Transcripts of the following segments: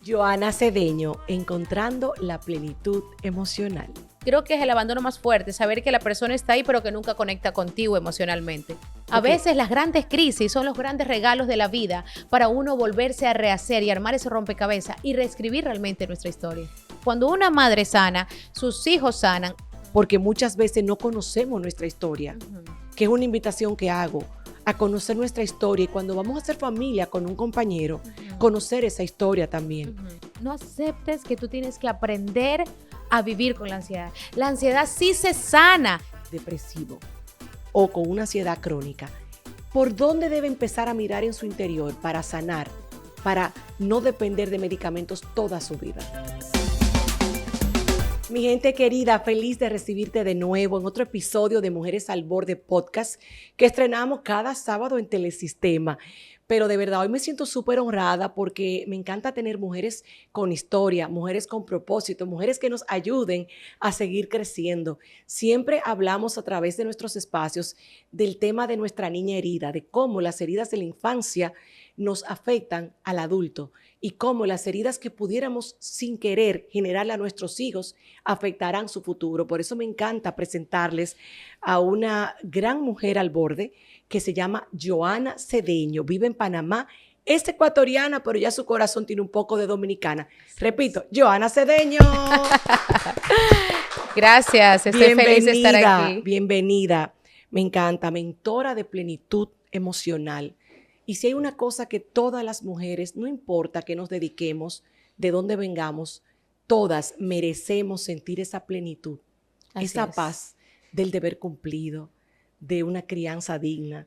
Joana Cedeño, encontrando la plenitud emocional. Creo que es el abandono más fuerte, saber que la persona está ahí pero que nunca conecta contigo emocionalmente. A veces las grandes crisis son los grandes regalos de la vida para uno volverse a rehacer y armar ese rompecabezas y reescribir realmente nuestra historia. Cuando una madre sana, sus hijos sanan. Porque muchas veces no conocemos nuestra historia, que es una invitación que hago a conocer nuestra historia, y cuando vamos a hacer familia con un compañero, conocer esa historia también. No aceptes que tú tienes que aprender a vivir con la ansiedad. La ansiedad sí se sana. Depresivo o con una ansiedad crónica, ¿por dónde debe empezar a mirar en su interior para sanar, para no depender de medicamentos toda su vida? Mi gente querida, feliz de recibirte de nuevo en otro episodio de Mujeres al Borde Podcast que estrenamos cada sábado en Telesistema. Pero de verdad, hoy me siento súper honrada porque me encanta tener mujeres con historia, mujeres con propósito, mujeres que nos ayuden a seguir creciendo. Siempre hablamos a través de nuestros espacios del tema de nuestra niña herida, de cómo las heridas de la infancia nos afectan al adulto y cómo las heridas que pudiéramos sin querer generarle a nuestros hijos afectarán su futuro. Por eso me encanta presentarles a una gran mujer al borde que se llama Joana Cedeño. Vive en Panamá, es ecuatoriana, pero ya su corazón tiene un poco de dominicana. Repito, Joana Cedeño. Gracias, estoy feliz de estar aquí. Bienvenida, me encanta, mentora de plenitud emocional. Y si hay una cosa que todas las mujeres, no importa que nos dediquemos, de dónde vengamos, todas merecemos sentir esa plenitud, esa paz del deber cumplido, de una crianza digna.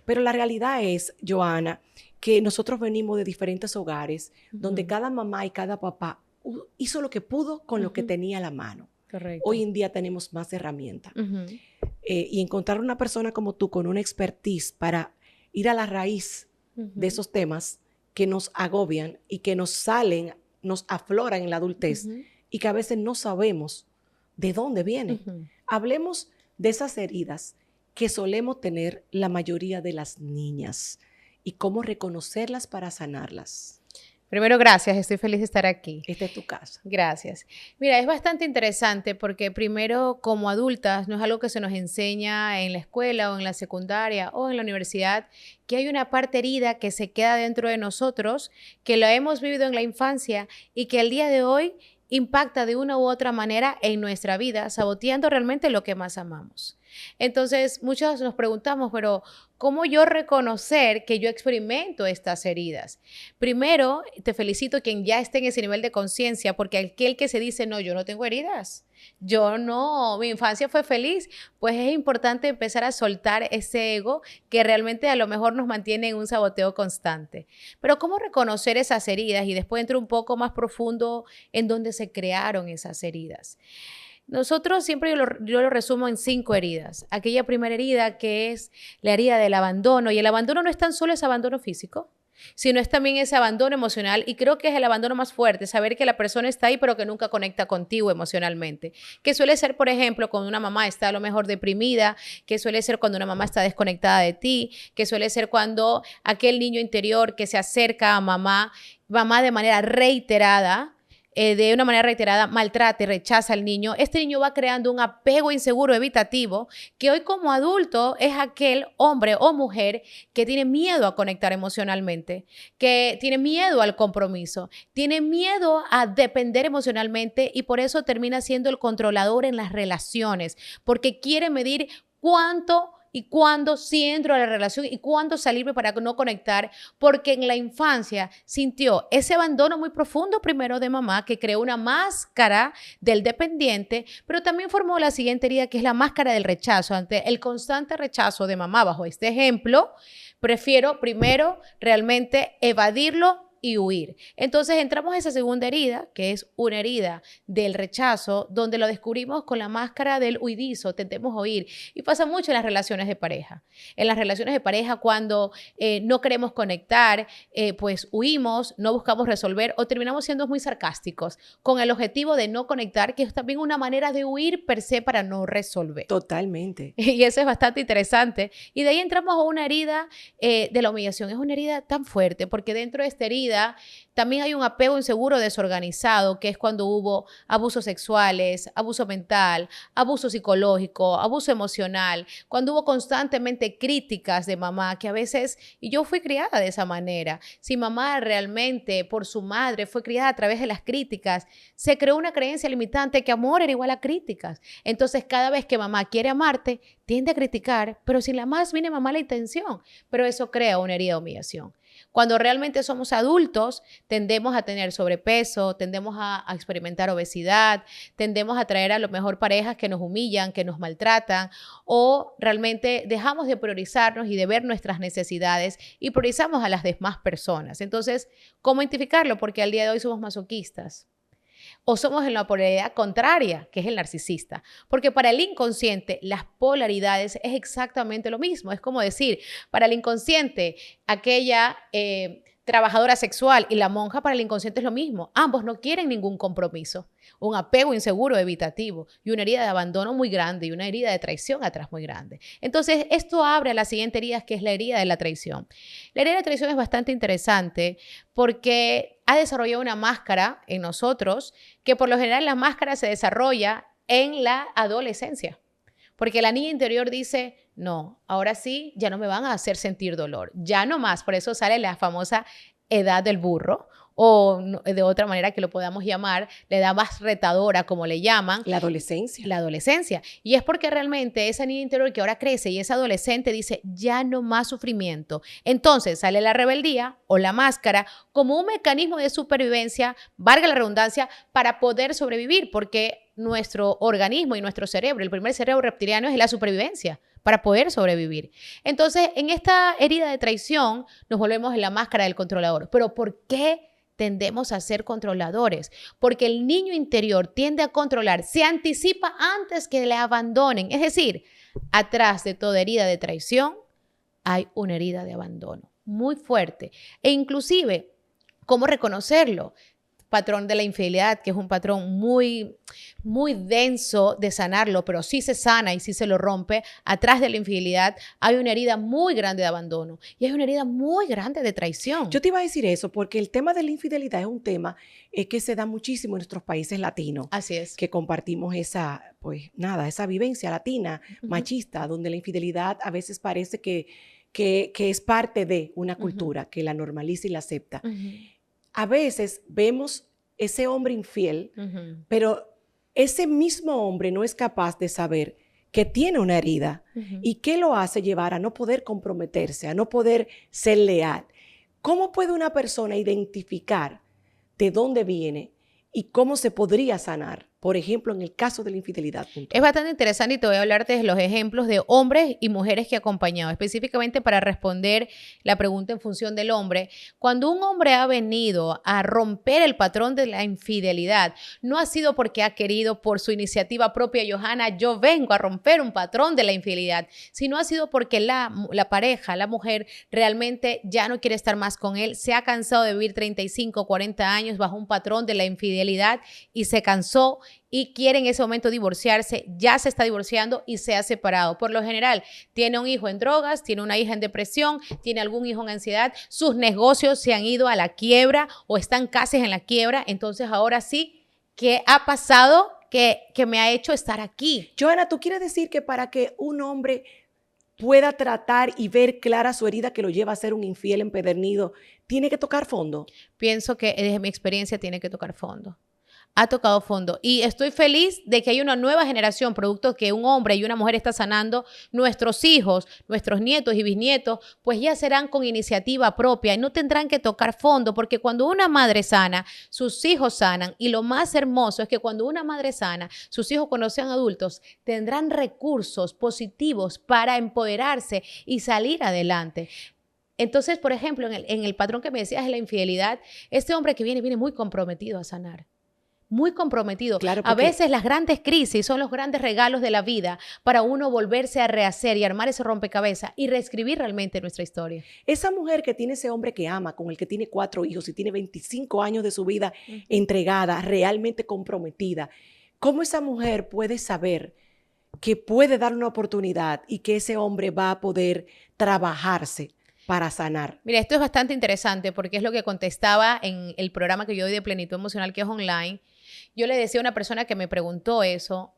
Pero la realidad es, Joana, que nosotros venimos de diferentes hogares donde cada mamá y cada papá hizo lo que pudo con lo que tenía a la mano. Correcto. Hoy en día tenemos más herramientas. Y encontrar una persona como tú con una expertise para ir a la raíz de esos temas que nos agobian y que nos salen, nos afloran en la adultez y que a veces no sabemos de dónde vienen. Hablemos de esas heridas que solemos tener la mayoría de las niñas y cómo reconocerlas para sanarlas. Primero, gracias, estoy feliz de estar aquí. Esta es tu casa. Gracias. Mira, es bastante interesante porque primero, como adultas, no es algo que se nos enseña en la escuela o en la secundaria o en la universidad, que hay una parte herida que se queda dentro de nosotros, que la hemos vivido en la infancia y que el día de hoy impacta de una u otra manera en nuestra vida, saboteando realmente lo que más amamos. Entonces, muchos nos preguntamos, pero ¿cómo yo reconocer que yo experimento estas heridas? Primero, te felicito quien ya esté en ese nivel de conciencia, porque aquel que se dice, no, yo no tengo heridas, yo no, mi infancia fue feliz, pues es importante empezar a soltar ese ego que realmente a lo mejor nos mantiene en un saboteo constante. Pero ¿cómo reconocer esas heridas? Y después entro un poco más profundo en dónde se crearon esas heridas. Nosotros siempre yo lo resumo en 5 heridas. Aquella primera herida que es la herida del abandono. Y el abandono no es tan solo ese abandono físico, sino es también ese abandono emocional. Y creo que es el abandono más fuerte, saber que la persona está ahí pero que nunca conecta contigo emocionalmente. Que suele ser, por ejemplo, cuando una mamá está a lo mejor deprimida, que suele ser cuando una mamá está desconectada de ti, que suele ser cuando aquel niño interior que se acerca a mamá de manera reiterada, maltrata y rechaza al niño. Este niño va creando un apego inseguro evitativo que hoy como adulto es aquel hombre o mujer que tiene miedo a conectar emocionalmente, que tiene miedo al compromiso, tiene miedo a depender emocionalmente y por eso termina siendo el controlador en las relaciones, porque quiere medir cuánto y cuándo sí entro a la relación y cuándo salirme para no conectar, porque en la infancia sintió ese abandono muy profundo primero de mamá que creó una máscara del dependiente, pero también formó la siguiente herida que es la máscara del rechazo. Ante el constante rechazo de mamá bajo este ejemplo, prefiero primero realmente evadirlo y huir. Entonces entramos a esa segunda herida, que es una herida del rechazo, donde lo descubrimos con la máscara del huidizo, tendemos a huir. Y pasa mucho en las relaciones de pareja. En las relaciones de pareja, cuando no queremos conectar, pues huimos, no buscamos resolver o terminamos siendo muy sarcásticos con el objetivo de no conectar, que es también una manera de huir per se para no resolver. Totalmente. Y eso es bastante interesante. Y de ahí entramos a una herida de la humillación. Es una herida tan fuerte porque dentro de esta herida herida, también hay un apego inseguro desorganizado, que es cuando hubo abusos sexuales, abuso mental, abuso psicológico, abuso emocional, cuando hubo constantemente críticas de mamá, que a veces, y yo fui criada de esa manera, si mamá realmente por su madre fue criada a través de las críticas, se creó una creencia limitante que amor era igual a críticas. Entonces, cada vez que mamá quiere amarte, tiende a criticar, pero sin la más mínima mala intención, pero eso crea una herida de humillación. Cuando realmente somos adultos, tendemos a tener sobrepeso, tendemos a experimentar obesidad, tendemos a traer a lo mejor parejas que nos humillan, que nos maltratan, o realmente dejamos de priorizarnos y de ver nuestras necesidades y priorizamos a las demás personas. Entonces, ¿cómo identificarlo? Porque al día de hoy somos masoquistas. O somos en la polaridad contraria, que es el narcisista. Porque para el inconsciente, las polaridades es exactamente lo mismo. Es como decir, para el inconsciente, aquella trabajadora sexual y la monja, para el inconsciente es lo mismo. Ambos no quieren ningún compromiso. Un apego inseguro, evitativo, y una herida de abandono muy grande y una herida de traición atrás muy grande. Entonces, esto abre a la siguiente herida, que es la herida de la traición. La herida de la traición es bastante interesante porque ha desarrollado una máscara en nosotros, que por lo general la máscara se desarrolla en la adolescencia. Porque la niña interior dice, no, ahora sí, ya no me van a hacer sentir dolor, ya no más. Por eso sale la famosa edad del burro, o de otra manera que lo podamos llamar, la edad más retadora, como le llaman. La adolescencia. La adolescencia. Y es porque realmente esa niña interior que ahora crece y es adolescente dice, ya no más sufrimiento. Entonces sale la rebeldía o la máscara como un mecanismo de supervivencia, valga la redundancia, para poder sobrevivir, porque nuestro organismo y nuestro cerebro, el primer cerebro reptiliano es la supervivencia, para poder sobrevivir. Entonces, en esta herida de traición nos volvemos en la máscara del controlador. ¿Pero por qué tendemos a ser controladores? Porque el niño interior tiende a controlar, se anticipa antes que le abandonen. Es decir, atrás de toda herida de traición hay una herida de abandono muy fuerte. E inclusive, ¿cómo reconocerlo? Patrón de la infidelidad, que es un patrón muy, muy denso de sanarlo, pero sí se sana y sí se lo rompe. Atrás de la infidelidad hay una herida muy grande de abandono y hay una herida muy grande de traición. Yo te iba a decir eso porque el tema de la infidelidad es un tema que se da muchísimo en nuestros países latinos. Así es. Que compartimos esa, pues nada, esa vivencia latina, machista, donde la infidelidad a veces parece que es parte de una cultura que la normaliza y la acepta. A veces vemos ese hombre infiel, pero ese mismo hombre no es capaz de saber que tiene una herida y que lo hace llevar a no poder comprometerse, a no poder ser leal. ¿Cómo puede una persona identificar de dónde viene y cómo se podría sanar? Por ejemplo, en el caso de la infidelidad. Es bastante interesante y te voy a hablar de los ejemplos de hombres y mujeres que he acompañado, específicamente para responder la pregunta en función del hombre. Cuando un hombre ha venido a romper el patrón de la infidelidad, no ha sido porque ha querido por su iniciativa propia, Johanna, yo vengo a romper un patrón de la infidelidad, sino ha sido porque la pareja, la mujer, realmente ya no quiere estar más con él, se ha cansado de vivir 35, 40 años bajo un patrón de la infidelidad y se cansó y quiere en ese momento divorciarse, ya se está divorciando y se ha separado. Por lo general, tiene un hijo en drogas, tiene una hija en depresión, tiene algún hijo en ansiedad, sus negocios se han ido a la quiebra o están casi en la quiebra. Entonces, ahora sí, ¿qué ha pasado que me ha hecho estar aquí? Johanna, ¿tú quieres decir que para que un hombre pueda tratar y ver clara su herida que lo lleva a ser un infiel empedernido, tiene que tocar fondo? Pienso que desde mi experiencia tiene que tocar fondo. Ha tocado fondo y estoy feliz de que hay una nueva generación, producto que un hombre y una mujer está sanando. Nuestros hijos, nuestros nietos y bisnietos, pues ya serán con iniciativa propia y no tendrán que tocar fondo, porque cuando una madre sana, sus hijos sanan, y lo más hermoso es que cuando una madre sana, sus hijos cuando sean adultos tendrán recursos positivos para empoderarse y salir adelante. Entonces, por ejemplo, en el patrón que me decías de la infidelidad, este hombre que viene muy comprometido a sanar. Muy comprometido. Claro, a veces las grandes crisis son los grandes regalos de la vida para uno volverse a rehacer y armar ese rompecabezas y reescribir realmente nuestra historia. Esa mujer que tiene ese hombre que ama, con el que tiene 4 hijos y tiene 25 años de su vida entregada, realmente comprometida, ¿cómo esa mujer puede saber que puede dar una oportunidad y que ese hombre va a poder trabajarse? para sanar? Mira, esto es bastante interesante porque es lo que contestaba en el programa que yo doy de plenitud emocional, que es online. Yo le decía a una persona que me preguntó eso,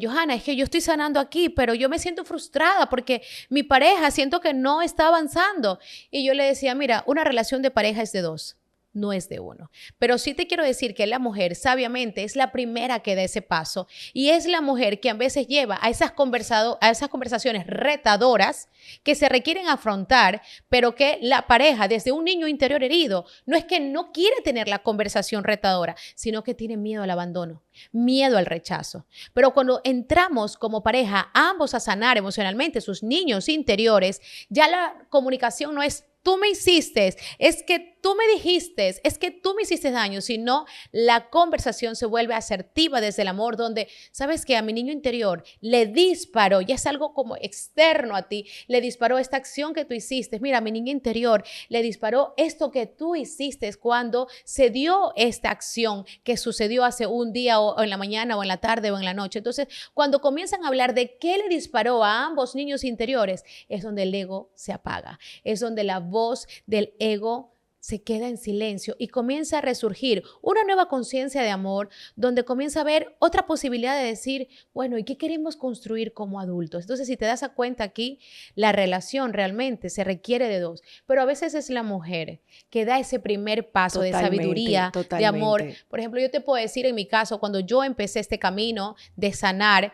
Johanna, es que yo estoy sanando aquí, pero yo me siento frustrada porque mi pareja siento que no está avanzando. Y yo le decía, mira, una relación de pareja es de dos, no es de uno. Pero sí te quiero decir que la mujer, sabiamente, es la primera que da ese paso y es la mujer que a veces lleva a esas conversaciones retadoras que se requieren afrontar, pero que la pareja, desde un niño interior herido, no es que no quiere tener la conversación retadora, sino que tiene miedo al abandono, miedo al rechazo. Pero cuando entramos como pareja, ambos a sanar emocionalmente sus niños interiores, ya la comunicación no es tú me hiciste, es que tú me dijiste, es que tú me hiciste daño, sino la conversación se vuelve asertiva desde el amor, donde, ¿sabes qué? A mi niño interior le disparó, ya es algo como externo a ti, le disparó esta acción que tú hiciste. Mira, a mi niño interior le disparó esto que tú hiciste cuando se dio esta acción que sucedió hace un día o en la mañana o en la tarde o en la noche. Entonces, cuando comienzan a hablar de qué le disparó a ambos niños interiores, es donde el ego se apaga, es donde la voz del ego se queda en silencio y comienza a resurgir una nueva conciencia de amor donde comienza a haber otra posibilidad de decir, bueno, ¿y qué queremos construir como adultos? Entonces, si te das cuenta aquí, la relación realmente se requiere de dos, pero a veces es la mujer que da ese primer paso de sabiduría, de amor. Por ejemplo, yo te puedo decir en mi caso, cuando yo empecé este camino de sanar,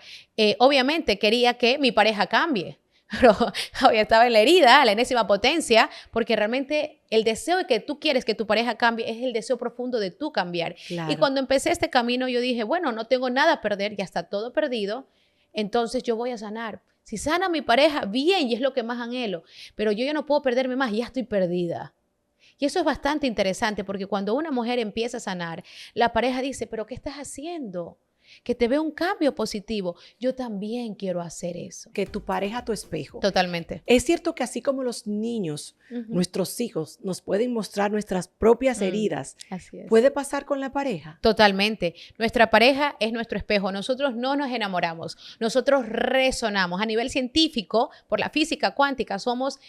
obviamente quería que mi pareja cambie. Pero ya estaba en la herida, a la enésima potencia, porque realmente el deseo de que tú quieres que tu pareja cambie es el deseo profundo de tú cambiar. Claro. Y cuando empecé este camino, yo dije, bueno, no tengo nada a perder, ya está todo perdido, entonces yo voy a sanar. Si sana mi pareja, bien, y es lo que más anhelo, pero yo ya no puedo perderme más, ya estoy perdida. Y eso es bastante interesante, porque cuando una mujer empieza a sanar, la pareja dice, ¿pero qué estás haciendo? Que te vea un cambio positivo. Yo también quiero hacer eso. Que tu pareja tu espejo. Totalmente. Es cierto que así como los niños, nuestros hijos, nos pueden mostrar nuestras propias heridas, así es. ¿Puede pasar con la pareja? Totalmente. Nuestra pareja es nuestro espejo. Nosotros no nos enamoramos. Nosotros resonamos. A nivel científico, por la física cuántica, somos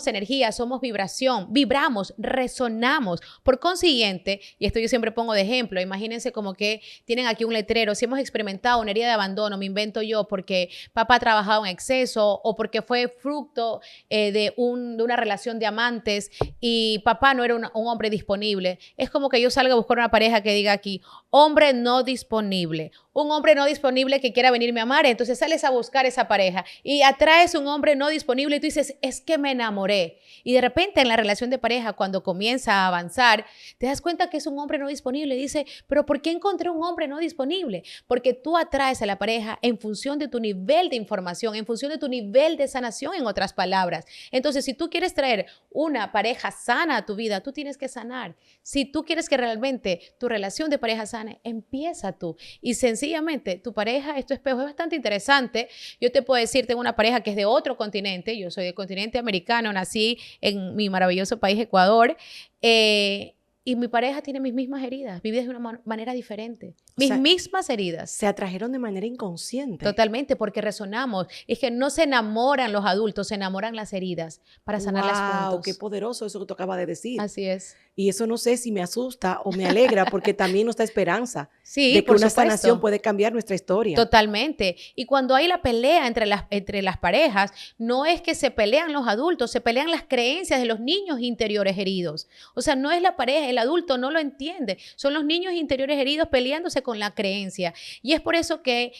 energía, somos vibración. Vibramos, resonamos. Por consiguiente, y esto yo siempre pongo de ejemplo, imagínense como que tienen aquí un letrero. Si hemos experimentado una herida de abandono, me invento yo, porque papá ha trabajado en exceso o porque fue fruto de una relación de amantes y papá no era un hombre disponible. Es como que yo salga a buscar una pareja que diga aquí, hombre no disponible. Un hombre no disponible que quiera venirme a amar. Entonces sales a buscar esa pareja y atraes un hombre no disponible y tú dices, es que me enamoré. Y de repente en la relación de pareja, cuando comienza a avanzar, te das cuenta que es un hombre no disponible. Y dice, pero ¿por qué encontré un hombre no disponible? Porque tú atraes a la pareja en función de tu nivel de información, en función de tu nivel de sanación, en otras palabras. Entonces, si tú quieres traer una pareja sana a tu vida, tú tienes que sanar. Si tú quieres que realmente tu relación de pareja sane, empieza tú. Y sencillamente, tu pareja es tu espejo. Es bastante interesante. Yo te puedo decir, tengo una pareja que es de otro continente. Yo soy del continente americano, nací en mi maravilloso país, Ecuador. Y mi pareja tiene mis mismas heridas, vive de una manera diferente. Mis mismas heridas. Se atrajeron de manera inconsciente. Totalmente, porque resonamos. Es que no se enamoran los adultos, se enamoran las heridas para sanarlas juntos. ¡Wow! ¡Qué poderoso eso que tú acabas de decir! Así es. Y eso no sé si me asusta o me alegra, porque también nos da esperanza sí, de que una sanación puede cambiar nuestra historia. Totalmente. Y cuando hay la pelea entre las parejas, no es que se pelean los adultos, se pelean las creencias de los niños interiores heridos. O sea, no es la pareja, el adulto no lo entiende. Son los niños interiores heridos peleándose con la creencia. Y es por eso que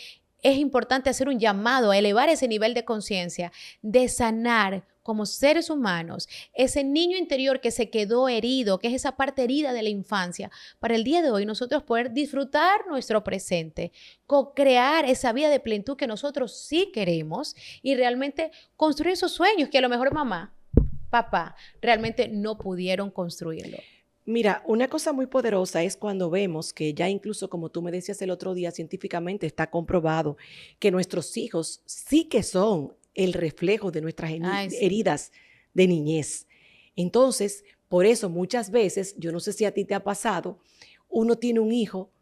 es importante hacer un llamado a elevar ese nivel de conciencia, de sanar como seres humanos, ese niño interior que se quedó herido, que es esa parte herida de la infancia, para el día de hoy nosotros poder disfrutar nuestro presente, co-crear esa vida de plenitud que nosotros sí queremos y realmente construir esos sueños que a lo mejor mamá, papá, realmente no pudieron construirlo. Mira, una cosa muy poderosa es cuando vemos que ya incluso, como tú me decías el otro día, científicamente está comprobado que nuestros hijos sí que son el reflejo de nuestras heridas de niñez. Entonces, por eso muchas veces, yo no sé si a ti te ha pasado, uno tiene un hijo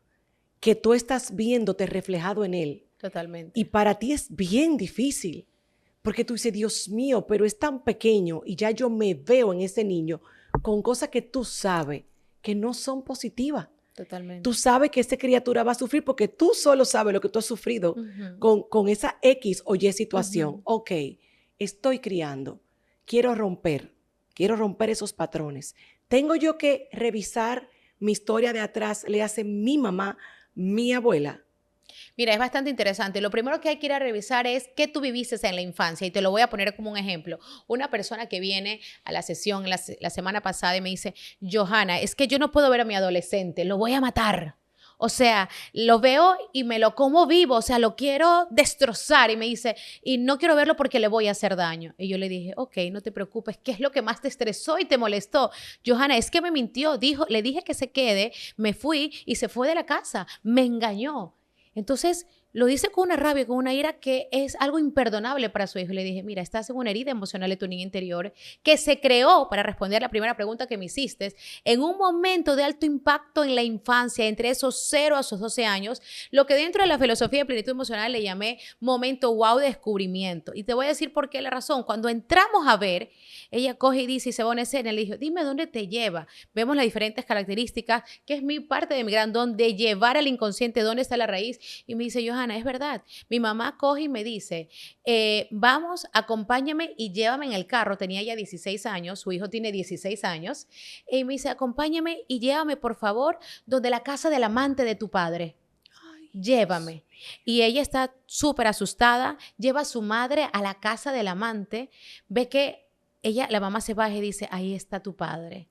que tú estás viéndote reflejado en él. Totalmente. Y para ti es bien difícil, Porque tú dices, Dios mío, pero es tan pequeño y ya yo me veo en ese niño con cosas que tú sabes que no son positivas. Totalmente. Tú sabes que esa criatura va a sufrir porque tú solo sabes lo que tú has sufrido con esa X o Y situación. Ok, estoy criando, quiero romper esos patrones. Tengo yo que revisar mi historia de atrás, le hace mi mamá, mi abuela. Mira, es bastante interesante. Lo primero que hay que ir a revisar es qué tú viviste en la infancia. Y te lo voy a poner como un ejemplo. Una persona que viene a la sesión la semana pasada y me dice, Johanna, es que yo no puedo ver a mi adolescente, lo voy a matar. O sea, lo veo y me lo como vivo, o sea, lo quiero destrozar. Y me dice, y no quiero verlo porque le voy a hacer daño. Y yo le dije, ok, no te preocupes, ¿qué es lo que más te estresó y te molestó? Johanna, es que me mintió, le dije que se quede, me fui y se fue de la casa, me engañó. Entonces, lo dice con una rabia, con una ira que es algo imperdonable para su hijo. Y le dije, mira, estás en una herida emocional de tu niña interior que se creó, para responder a la primera pregunta que me hiciste, en un momento de alto impacto en la infancia, entre esos 0 a esos 12 años, lo que dentro de la filosofía de plenitud emocional le llamé momento wow de descubrimiento. Y te voy a decir por qué la razón. Cuando entramos a ver, ella coge y dice, y se pone escena, le dijo, dime dónde te lleva. Vemos las diferentes características, que es mi parte de mi gran don de llevar al inconsciente dónde está la raíz. Y me dice, Johanna, es verdad. Mi mamá coge y me dice, vamos, acompáñame y llévame en el carro. Tenía ya 16 años, su hijo tiene 16 años. Y me dice, acompáñame y llévame, por favor, donde la casa del amante de tu padre. Llévame. Y ella está súper asustada, lleva a su madre a la casa del amante, ve que la mamá se baja y dice, ahí está tu padre.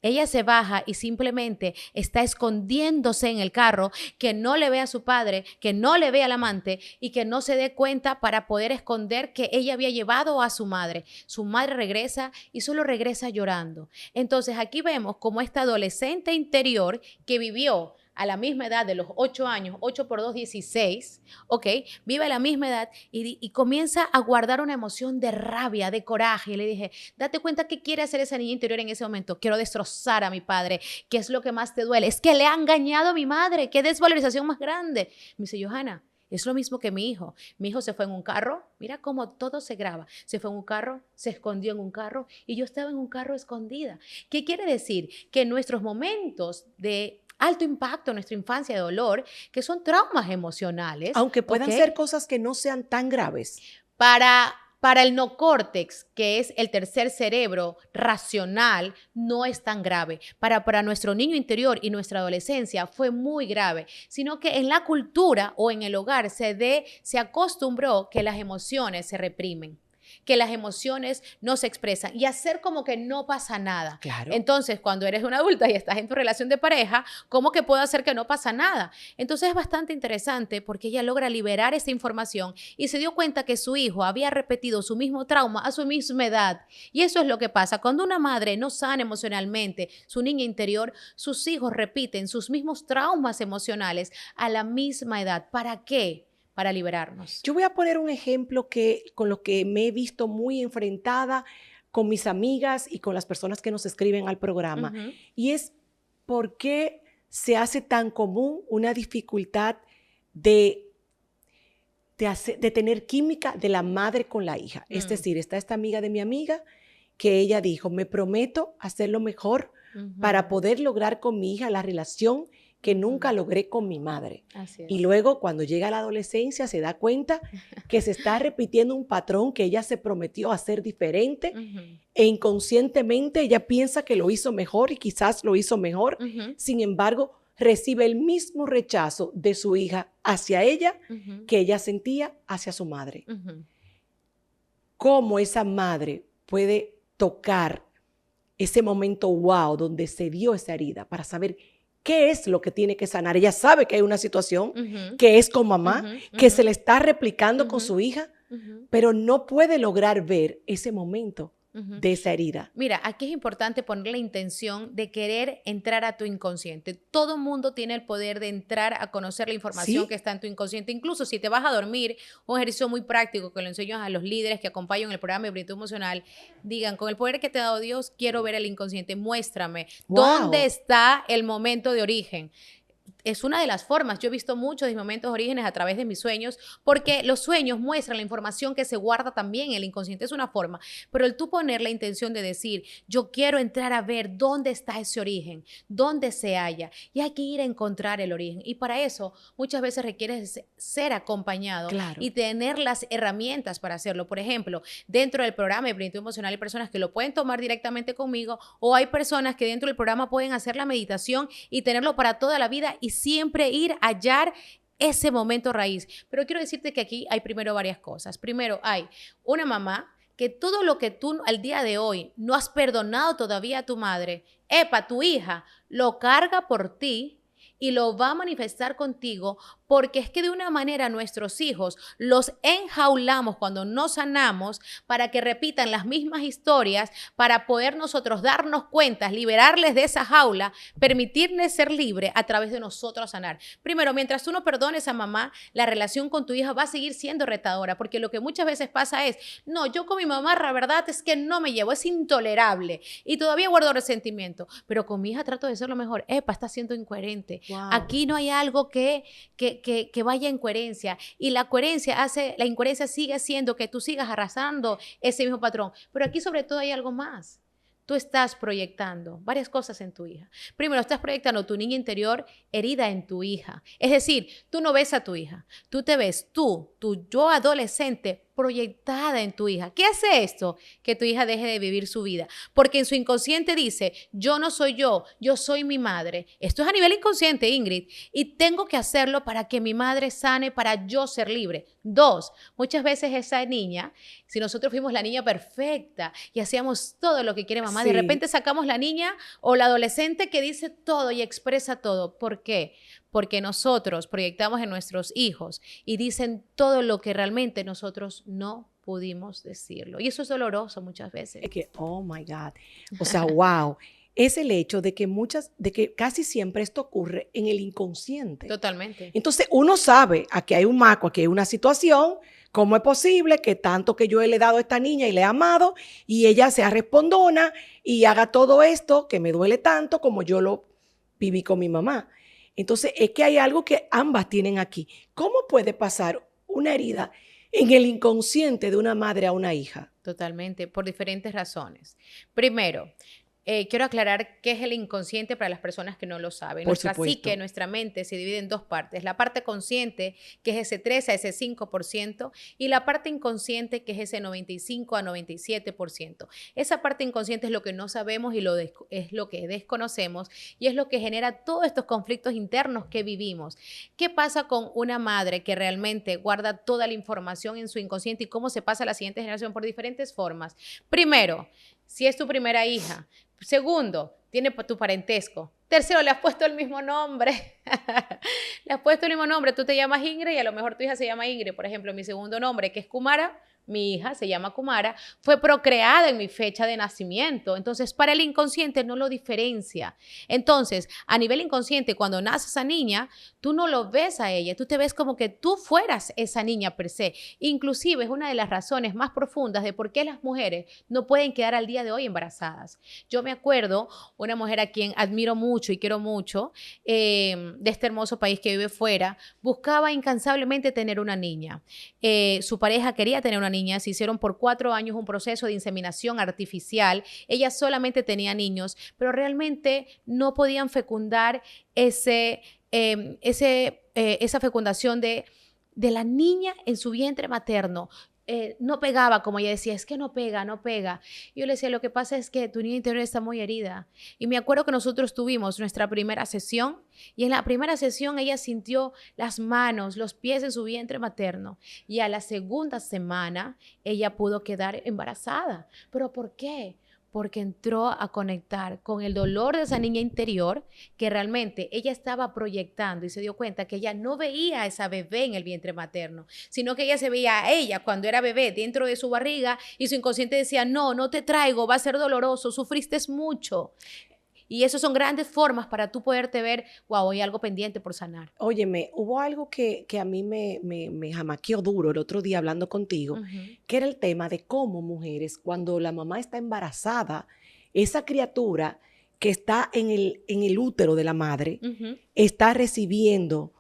Ella se baja y simplemente está escondiéndose en el carro, que no le vea a su padre, que no le vea al amante y que no se dé cuenta para poder esconder que ella había llevado a su madre. Su madre regresa y solo regresa llorando. Entonces aquí vemos como esta adolescente interior que vivió a la misma edad de los 8 años, 8 por 2, 16, ¿ok? Vive a la misma edad y comienza a guardar una emoción de rabia, de coraje. Y le dije, date cuenta qué quiere hacer esa niña interior en ese momento. Quiero destrozar a mi padre. ¿Qué es lo que más te duele? Es que le ha engañado a mi madre. ¿Qué desvalorización más grande? Me dice, Johanna, es lo mismo que mi hijo. Mi hijo se fue en un carro. Mira cómo todo se graba. Se fue en un carro, se escondió en un carro y yo estaba en un carro escondida. ¿Qué quiere decir? Que en nuestros momentos de alto impacto en nuestra infancia de dolor, que son traumas emocionales. Aunque puedan ser cosas que no sean tan graves. Para el neocórtex, que es el tercer cerebro racional, no es tan grave. Para nuestro niño interior y nuestra adolescencia fue muy grave, sino que en la cultura o en el hogar se acostumbró que las emociones se reprimen, que las emociones no se expresan y hacer como que no pasa nada. Claro. Entonces, cuando eres una adulta y estás en tu relación de pareja, ¿cómo que puedo hacer que no pasa nada? Entonces es bastante interesante porque ella logra liberar esa información y se dio cuenta que su hijo había repetido su mismo trauma a su misma edad. Y eso es lo que pasa. Cuando una madre no sana emocionalmente su niña interior, sus hijos repiten sus mismos traumas emocionales a la misma edad. ¿Para qué? Para liberarnos. Yo voy a poner un ejemplo con lo que me he visto muy enfrentada con mis amigas y con las personas que nos escriben al programa. Y es por qué se hace tan común una dificultad de tener química de la madre con la hija. Es decir, está esta amiga de mi amiga que ella dijo, me prometo hacer lo mejor para poder lograr con mi hija la relación que nunca logré con mi madre. Así es. Y luego cuando llega a la adolescencia se da cuenta que se está repitiendo un patrón que ella se prometió hacer diferente e inconscientemente ella piensa que lo hizo mejor y quizás lo hizo mejor. Sin embargo, recibe el mismo rechazo de su hija hacia ella que ella sentía hacia su madre. ¿Cómo esa madre puede tocar ese momento wow donde se dio esa herida para saber qué es lo que tiene que sanar? Ella sabe que hay una situación que es con mamá, que se le está replicando con su hija, pero no puede lograr ver ese momento de esa herida. Mira, aquí es importante poner la intención de querer entrar a tu inconsciente. Todo mundo tiene el poder de entrar a conocer la información que está en tu inconsciente. Incluso si te vas a dormir, un ejercicio muy práctico que lo enseño a los líderes que acompañan el programa de Plenitud Emocional, digan, con el poder que te ha dado Dios, quiero ver el inconsciente, muéstrame dónde está el momento de origen. es una de las formas. Yo he visto muchos de mis momentos de orígenes a través de mis sueños, porque los sueños muestran la información que se guarda también en el inconsciente. Es una forma, pero el tú poner la intención de decir, yo quiero entrar a ver dónde está ese origen, dónde se halla, y hay que ir a encontrar el origen. Y para eso muchas veces requiere ser acompañado y tener las herramientas para hacerlo. Por ejemplo, dentro del programa de plenitud emocional hay personas que lo pueden tomar directamente conmigo, o hay personas que dentro del programa pueden hacer la meditación y tenerlo para toda la vida y siempre ir a hallar ese momento raíz. Pero quiero decirte que aquí hay primero varias cosas. Primero, hay una mamá que todo lo que tú al día de hoy no has perdonado todavía a tu madre, tu hija lo carga por ti y lo va a manifestar contigo, porque es que de una manera nuestros hijos los enjaulamos cuando no sanamos para que repitan las mismas historias, para poder nosotros darnos cuenta, liberarles de esa jaula, permitirles ser libres a través de nosotros sanar. Primero, mientras tú no perdones a mamá, la relación con tu hija va a seguir siendo retadora, porque lo que muchas veces pasa es, no, yo con mi mamá la verdad es que no me llevo, es intolerable y todavía guardo resentimiento, pero con mi hija trato de ser lo mejor. Está siendo incoherente. Wow. Aquí no hay algo que vaya en coherencia, y la incoherencia sigue haciendo que tú sigas arrasando ese mismo patrón. Pero aquí sobre todo hay algo más. Tú estás proyectando varias cosas en tu hija. Primero, estás proyectando tu niña interior herida en tu hija. Es decir, tú no ves a tu hija, tú te ves tu yo adolescente proyectada en tu hija. ¿Qué hace esto? Que tu hija deje de vivir su vida. Porque en su inconsciente dice, yo no soy yo soy mi madre. Esto es a nivel inconsciente, Ingrid, y tengo que hacerlo para que mi madre sane, para yo ser libre. 2, muchas veces esa niña, si nosotros fuimos la niña perfecta y hacíamos todo lo que quiere mamá, de repente sacamos la niña o la adolescente que dice todo y expresa todo. ¿Por qué? Porque nosotros proyectamos en nuestros hijos y dicen todo lo que realmente nosotros no pudimos decirlo. Y eso es doloroso muchas veces. Es que, oh my God. O sea, wow. Es el hecho de que casi siempre esto ocurre en el inconsciente. Totalmente. Entonces uno sabe, aquí hay un maco, aquí hay una situación, ¿cómo es posible que tanto que yo le he dado a esta niña y le he amado y ella sea respondona y haga todo esto que me duele tanto como yo lo viví con mi mamá? Entonces es que hay algo que ambas tienen aquí. ¿Cómo puede pasar una herida en el inconsciente de una madre a una hija? Totalmente, por diferentes razones. Primero, quiero aclarar qué es el inconsciente para las personas que no lo saben. Nuestra psique, nuestra mente se divide en dos partes. La parte consciente, que es ese 3 a ese 5%, y la parte inconsciente, que es ese 95 a 97%. Esa parte inconsciente es lo que no sabemos y es lo que desconocemos, y es lo que genera todos estos conflictos internos que vivimos. ¿Qué pasa con una madre que realmente guarda toda la información en su inconsciente y cómo se pasa a la siguiente generación? Por diferentes formas. Primero, si es tu primera hija. Segundo, tiene tu parentesco. Tercero, le has puesto el mismo nombre. Le has puesto el mismo nombre. Tú te llamas Ingrid y a lo mejor tu hija se llama Ingrid. Por ejemplo, mi segundo nombre, que es Kumara, mi hija se llama Kumara, fue procreada en mi fecha de nacimiento. Entonces, para el inconsciente no lo diferencia. Entonces, a nivel inconsciente, cuando nace esa niña, tú no lo ves a ella. Tú te ves como que tú fueras esa niña per se. Inclusive, es una de las razones más profundas de por qué las mujeres no pueden quedar al día de hoy embarazadas. Yo me acuerdo, una mujer a quien admiro mucho y quiero mucho, de este hermoso país que vive fuera, buscaba incansablemente tener una niña. Su pareja quería tener una niña. Se hicieron por 4 años un proceso de inseminación artificial. Ella solamente tenía niños, pero realmente no podían fecundar esa fecundación de la niña en su vientre materno. No pegaba, como ella decía, es que no pega, no pega. Y yo le decía, lo que pasa es que tu niña interior está muy herida. Y me acuerdo que nosotros tuvimos nuestra primera sesión y en la primera sesión ella sintió las manos, los pies en su vientre materno. Y a la segunda semana ella pudo quedar embarazada. ¿Pero por qué? Porque entró a conectar con el dolor de esa niña interior que realmente ella estaba proyectando y se dio cuenta que ella no veía a esa bebé en el vientre materno, sino que ella se veía a ella cuando era bebé dentro de su barriga y su inconsciente decía, no, no te traigo, va a ser doloroso, sufriste mucho. Y esas son grandes formas para tú poderte ver, wow, hay algo pendiente por sanar. Óyeme, hubo algo que a mí me jamaqueó duro el otro día hablando contigo, que era el tema de cómo mujeres, cuando la mamá está embarazada, esa criatura que está en el útero de la madre, Ujú. está recibiendo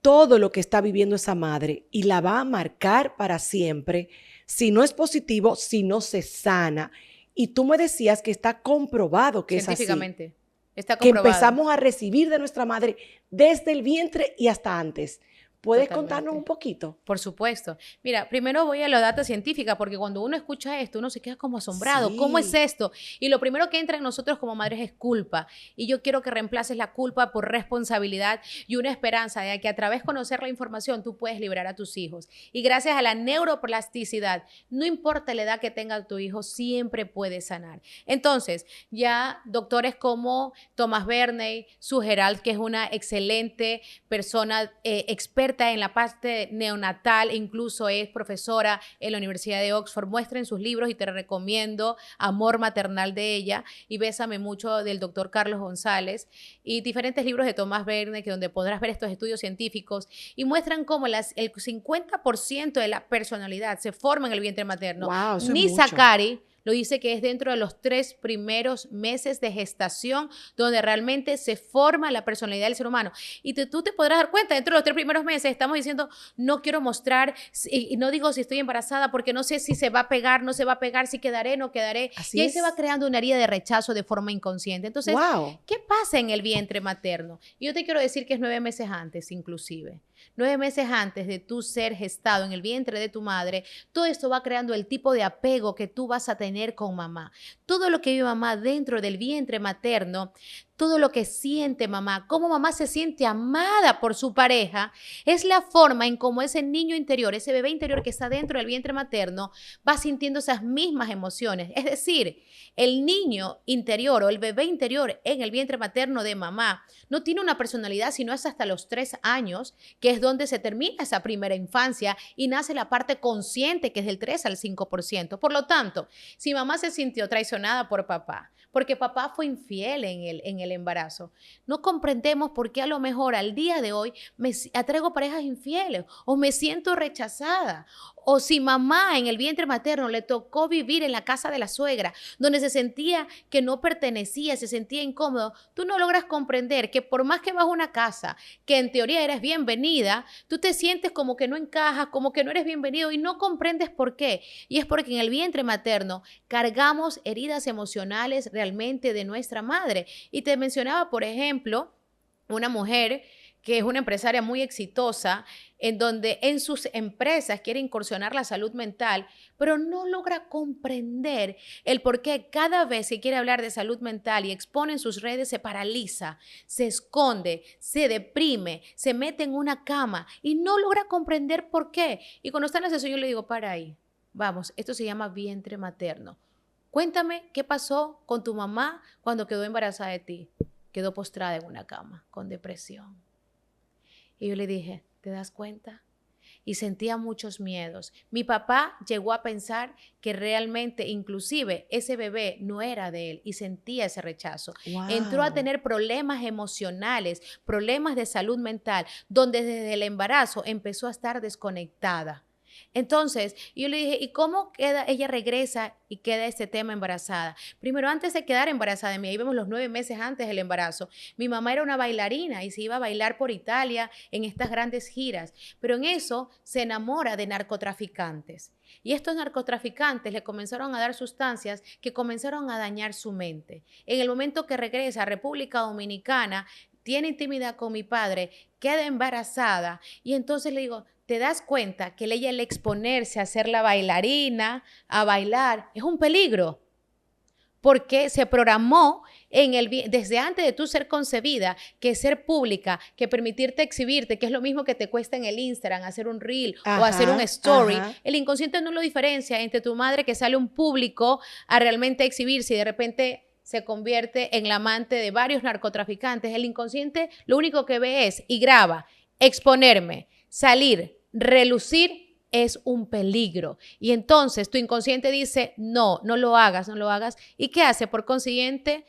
todo lo que está viviendo esa madre y la va a marcar para siempre si no es positivo, si no se sana. Y tú me decías que está comprobado que es así, Científicamente. Está que comprobado. empezamos a recibir de nuestra madre desde el vientre y hasta antes. ¿Puedes contarnos un Totalmente. poquito? Por supuesto. Mira, primero voy a la data científica, porque cuando uno escucha esto, uno se queda como asombrado. ¿Cómo es Sí. esto? Y lo primero que entra en nosotros como madres es culpa. Y yo quiero que reemplaces la culpa por responsabilidad y una esperanza de que a través de conocer la información tú puedes liberar a tus hijos. Y gracias a la neuroplasticidad, no importa la edad que tenga tu hijo, siempre puede sanar. Entonces, ya doctores como Thomas Berney, Sue Gerald, que es una excelente persona experta en la parte neonatal, e incluso es profesora en la Universidad de Oxford, muestren sus libros y te recomiendo Amor Maternal de ella y Bésame Mucho del doctor Carlos González y diferentes libros de Thomas Berney que donde podrás ver estos estudios científicos y muestran cómo el 50% de la personalidad se forma en el vientre materno. Wow, eso es Nisa mucho. Kari lo dice que es dentro de los 3 primeros meses de gestación donde realmente se forma la personalidad del ser humano. Y tú te podrás dar cuenta, dentro de los 3 primeros meses estamos diciendo, no quiero mostrar, y no digo si estoy embarazada porque no sé si se va a pegar, no se va a pegar, si quedaré, no quedaré. Así Y ahí es. se va creando una herida de rechazo de forma inconsciente. Entonces, Wow. ¿qué pasa en el vientre materno? Y yo te quiero decir que es 9 meses antes, inclusive. 9 meses antes de tú ser gestado en el vientre de tu madre, todo esto va creando el tipo de apego que tú vas a tener con mamá. Todo lo que vive mamá dentro del vientre materno, todo lo que siente mamá, cómo mamá se siente amada por su pareja, es la forma en cómo ese niño interior, ese bebé interior que está dentro del vientre materno, va sintiendo esas mismas emociones. Es decir, el niño interior o el bebé interior en el vientre materno de mamá no tiene una personalidad, sino es hasta los 3 años, que es donde se termina esa primera infancia y nace la parte consciente, que es del 3 al 5%. Por lo tanto, si mamá se sintió traicionada por papá, porque papá fue infiel en el embarazo, no comprendemos por qué a lo mejor al día de hoy me atraigo parejas infieles o me siento rechazada. O si mamá en el vientre materno le tocó vivir en la casa de la suegra, donde se sentía que no pertenecía, se sentía incómodo, tú no logras comprender que por más que vas a una casa, que en teoría eres bienvenida, tú te sientes como que no encajas, como que no eres bienvenido y no comprendes por qué. Y es porque en el vientre materno cargamos heridas emocionales realmente de nuestra madre. Y te mencionaba, por ejemplo, una mujer que es una empresaria muy exitosa, en donde en sus empresas quiere incursionar la salud mental, pero no logra comprender el por qué cada vez que quiere hablar de salud mental y expone en sus redes se paraliza, se esconde, se deprime, se mete en una cama y no logra comprender por qué. Y cuando está en la sesión yo le digo, para ahí, vamos, esto se llama vientre materno. Cuéntame qué pasó con tu mamá cuando quedó embarazada de ti. Quedó postrada en una cama con depresión. Y yo le dije, ¿te das cuenta? Y sentía muchos miedos. Mi papá llegó a pensar que realmente, inclusive, ese bebé no era de él y sentía ese rechazo. Wow. Entró a tener problemas emocionales, problemas de salud mental, donde desde el embarazo empezó a estar desconectada. Entonces, yo le dije, ¿y cómo queda? Ella regresa y queda este tema embarazada. Primero, antes de quedar embarazada de mí, ahí vemos los 9 meses antes del embarazo, mi mamá era una bailarina y se iba a bailar por Italia en estas grandes giras, pero en eso se enamora de narcotraficantes. Y estos narcotraficantes le comenzaron a dar sustancias que comenzaron a dañar su mente. En el momento que regresa a República Dominicana, tiene intimidad con mi padre, queda embarazada y entonces le digo, ¿te das cuenta que ella al exponerse a ser la bailarina, a bailar, es un peligro? Porque se programó desde antes de tú ser concebida, que ser pública, que permitirte exhibirte, que es lo mismo que te cuesta en el Instagram hacer un reel o hacer un story. El inconsciente no lo diferencia entre tu madre que sale un público a realmente exhibirse y de repente se convierte en la amante de varios narcotraficantes. El inconsciente lo único que ve es y graba, exponerme, salir, relucir es un peligro. Y entonces tu inconsciente dice, no, no lo hagas, no lo hagas. ¿Y qué hace? Por consiguiente,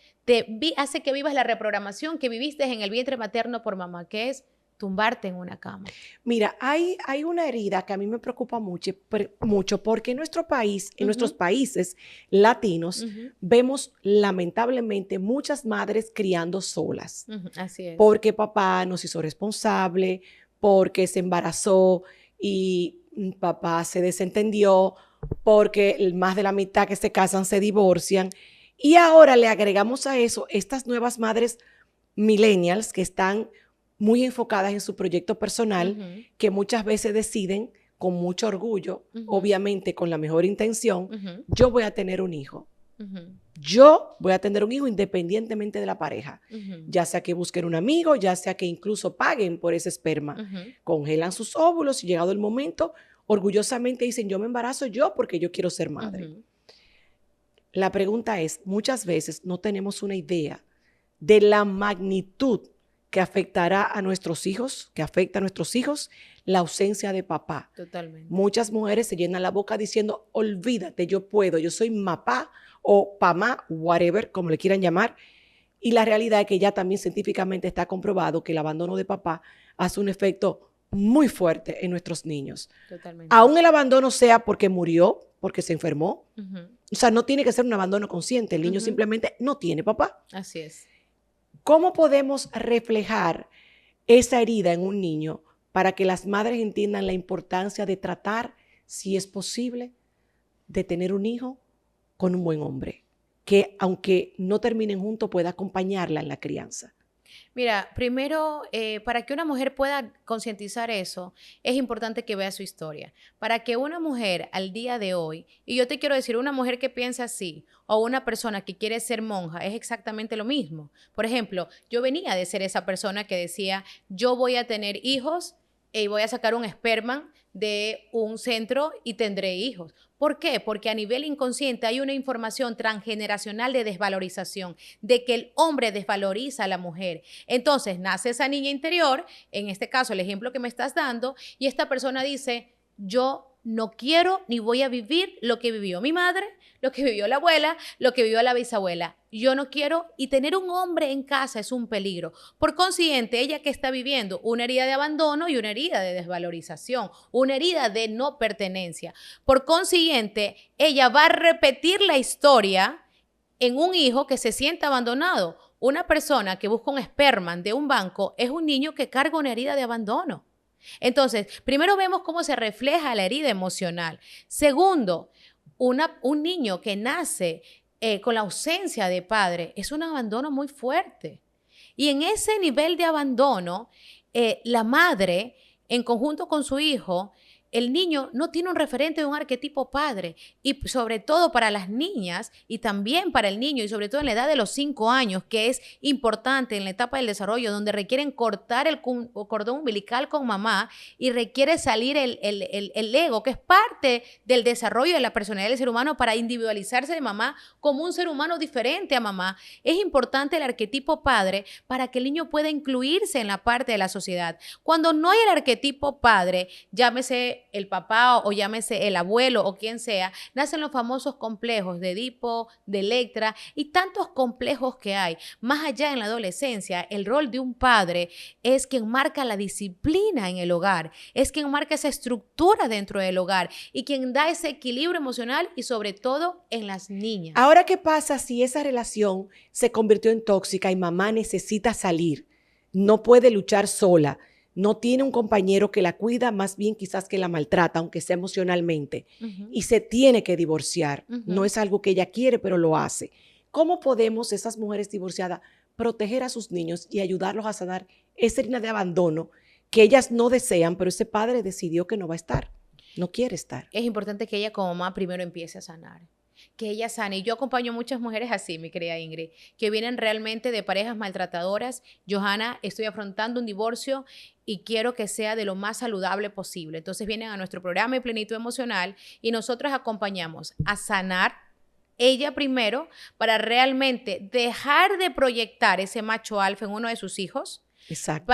hace que vivas la reprogramación que viviste en el vientre materno por mamá, que es tumbarte en una cama. Mira, hay una herida que a mí me preocupa mucho porque en nuestro país, en nuestros países latinos, vemos lamentablemente muchas madres criando solas. Así es. Porque papá nos hizo responsable, porque se embarazó y papá se desentendió, porque más de la mitad que se casan se divorcian. Y ahora le agregamos a eso estas nuevas madres millennials que están muy enfocadas en su proyecto personal, que muchas veces deciden con mucho orgullo, obviamente con la mejor intención, yo voy a tener un hijo. Yo voy a tener un hijo independientemente de la pareja, ya sea que busquen un amigo, ya sea que incluso paguen por ese esperma, congelan sus óvulos y llegado el momento, orgullosamente dicen, yo me embarazo yo porque yo quiero ser madre. La pregunta es, muchas veces no tenemos una idea de la magnitud que afectará a nuestros hijos, que afecta a nuestros hijos, la ausencia de papá. Totalmente. Muchas mujeres se llenan la boca diciendo, olvídate, yo puedo, yo soy mapá o pamá, whatever, como le quieran llamar. Y la realidad es que ya también científicamente está comprobado que el abandono de papá hace un efecto muy fuerte en nuestros niños. Totalmente. Aún el abandono sea porque murió, porque se enfermó. O sea, no tiene que ser un abandono consciente. El niño simplemente no tiene papá. Así es. ¿Cómo podemos reflejar esa herida en un niño para que las madres entiendan la importancia de tratar, si es posible, de tener un hijo con un buen hombre, que aunque no terminen juntos pueda acompañarla en la crianza? Mira, primero, para que una mujer pueda concientizar eso, es importante que vea su historia. Para que una mujer al día de hoy, y yo te quiero decir, una mujer que piensa así, o una persona que quiere ser monja, es exactamente lo mismo. Por ejemplo, yo venía de ser esa persona que decía, yo voy a tener hijos y voy a sacar un esperma de un centro y tendré hijos. ¿Por qué? Porque a nivel inconsciente hay una información transgeneracional de desvalorización, de que el hombre desvaloriza a la mujer. Entonces nace esa niña interior, en este caso el ejemplo que me estás dando, y esta persona dice, yo no quiero ni voy a vivir lo que vivió mi madre, lo que vivió la abuela, lo que vivió la bisabuela. Yo no quiero, y tener un hombre en casa es un peligro. Por consiguiente, ella que está viviendo una herida de abandono y una herida de desvalorización, una herida de no pertenencia. Por consiguiente, ella va a repetir la historia en un hijo que se siente abandonado. Una persona que busca un esperma de un banco es un niño que carga una herida de abandono. Entonces, primero vemos cómo se refleja la herida emocional. Segundo, un niño que nace con la ausencia de padre es un abandono muy fuerte. Y en ese nivel de abandono, la madre, en conjunto con su hijo, el niño no tiene un referente de un arquetipo padre, y sobre todo para las niñas y también para el niño, y sobre todo en la edad de los 5 años, que es importante en la etapa del desarrollo, donde requieren cortar el cordón umbilical con mamá y requiere salir el ego, que es parte del desarrollo de la personalidad del ser humano, para individualizarse de mamá como un ser humano diferente a mamá. Es importante el arquetipo padre para que el niño pueda incluirse en la parte de la sociedad. Cuando no hay el arquetipo padre, llámese el papá o llámese el abuelo o quien sea, nacen los famosos complejos de Edipo, de Electra y tantos complejos que hay. Más allá en la adolescencia, el rol de un padre es quien marca la disciplina en el hogar, es quien marca esa estructura dentro del hogar y quien da ese equilibrio emocional y sobre todo en las niñas. Ahora, ¿qué pasa si esa relación se convirtió en tóxica y mamá necesita salir? No puede luchar sola. No tiene un compañero que la cuida, más bien quizás que la maltrata, aunque sea emocionalmente, y se tiene que divorciar. No es algo que ella quiere, pero lo hace. ¿Cómo podemos, esas mujeres divorciadas, proteger a sus niños y ayudarlos a sanar esa herida de abandono que ellas no desean, pero ese padre decidió que no va a estar, no quiere estar? Es importante que ella como mamá primero empiece a sanar. Que ella sane. Y yo acompaño muchas mujeres así, mi querida Ingrid, que vienen realmente de parejas maltratadoras. Johanna, estoy afrontando un divorcio y quiero que sea de lo más saludable posible. Entonces vienen a nuestro programa de Plenitud Emocional y nosotros acompañamos a sanar ella primero para realmente dejar de proyectar ese macho alfa en uno de sus hijos, Exacto.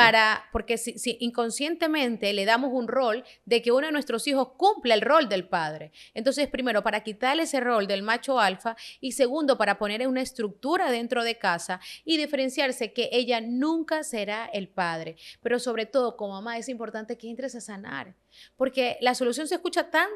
Porque si inconscientemente le damos un rol de que uno de nuestros hijos cumpla el rol del padre. Entonces, primero, para quitarle ese rol del macho alfa y segundo, para poner una estructura dentro de casa y diferenciarse que ella nunca será el padre. Pero sobre todo, como mamá, es importante que entres a sanar. Porque la solución se escucha tan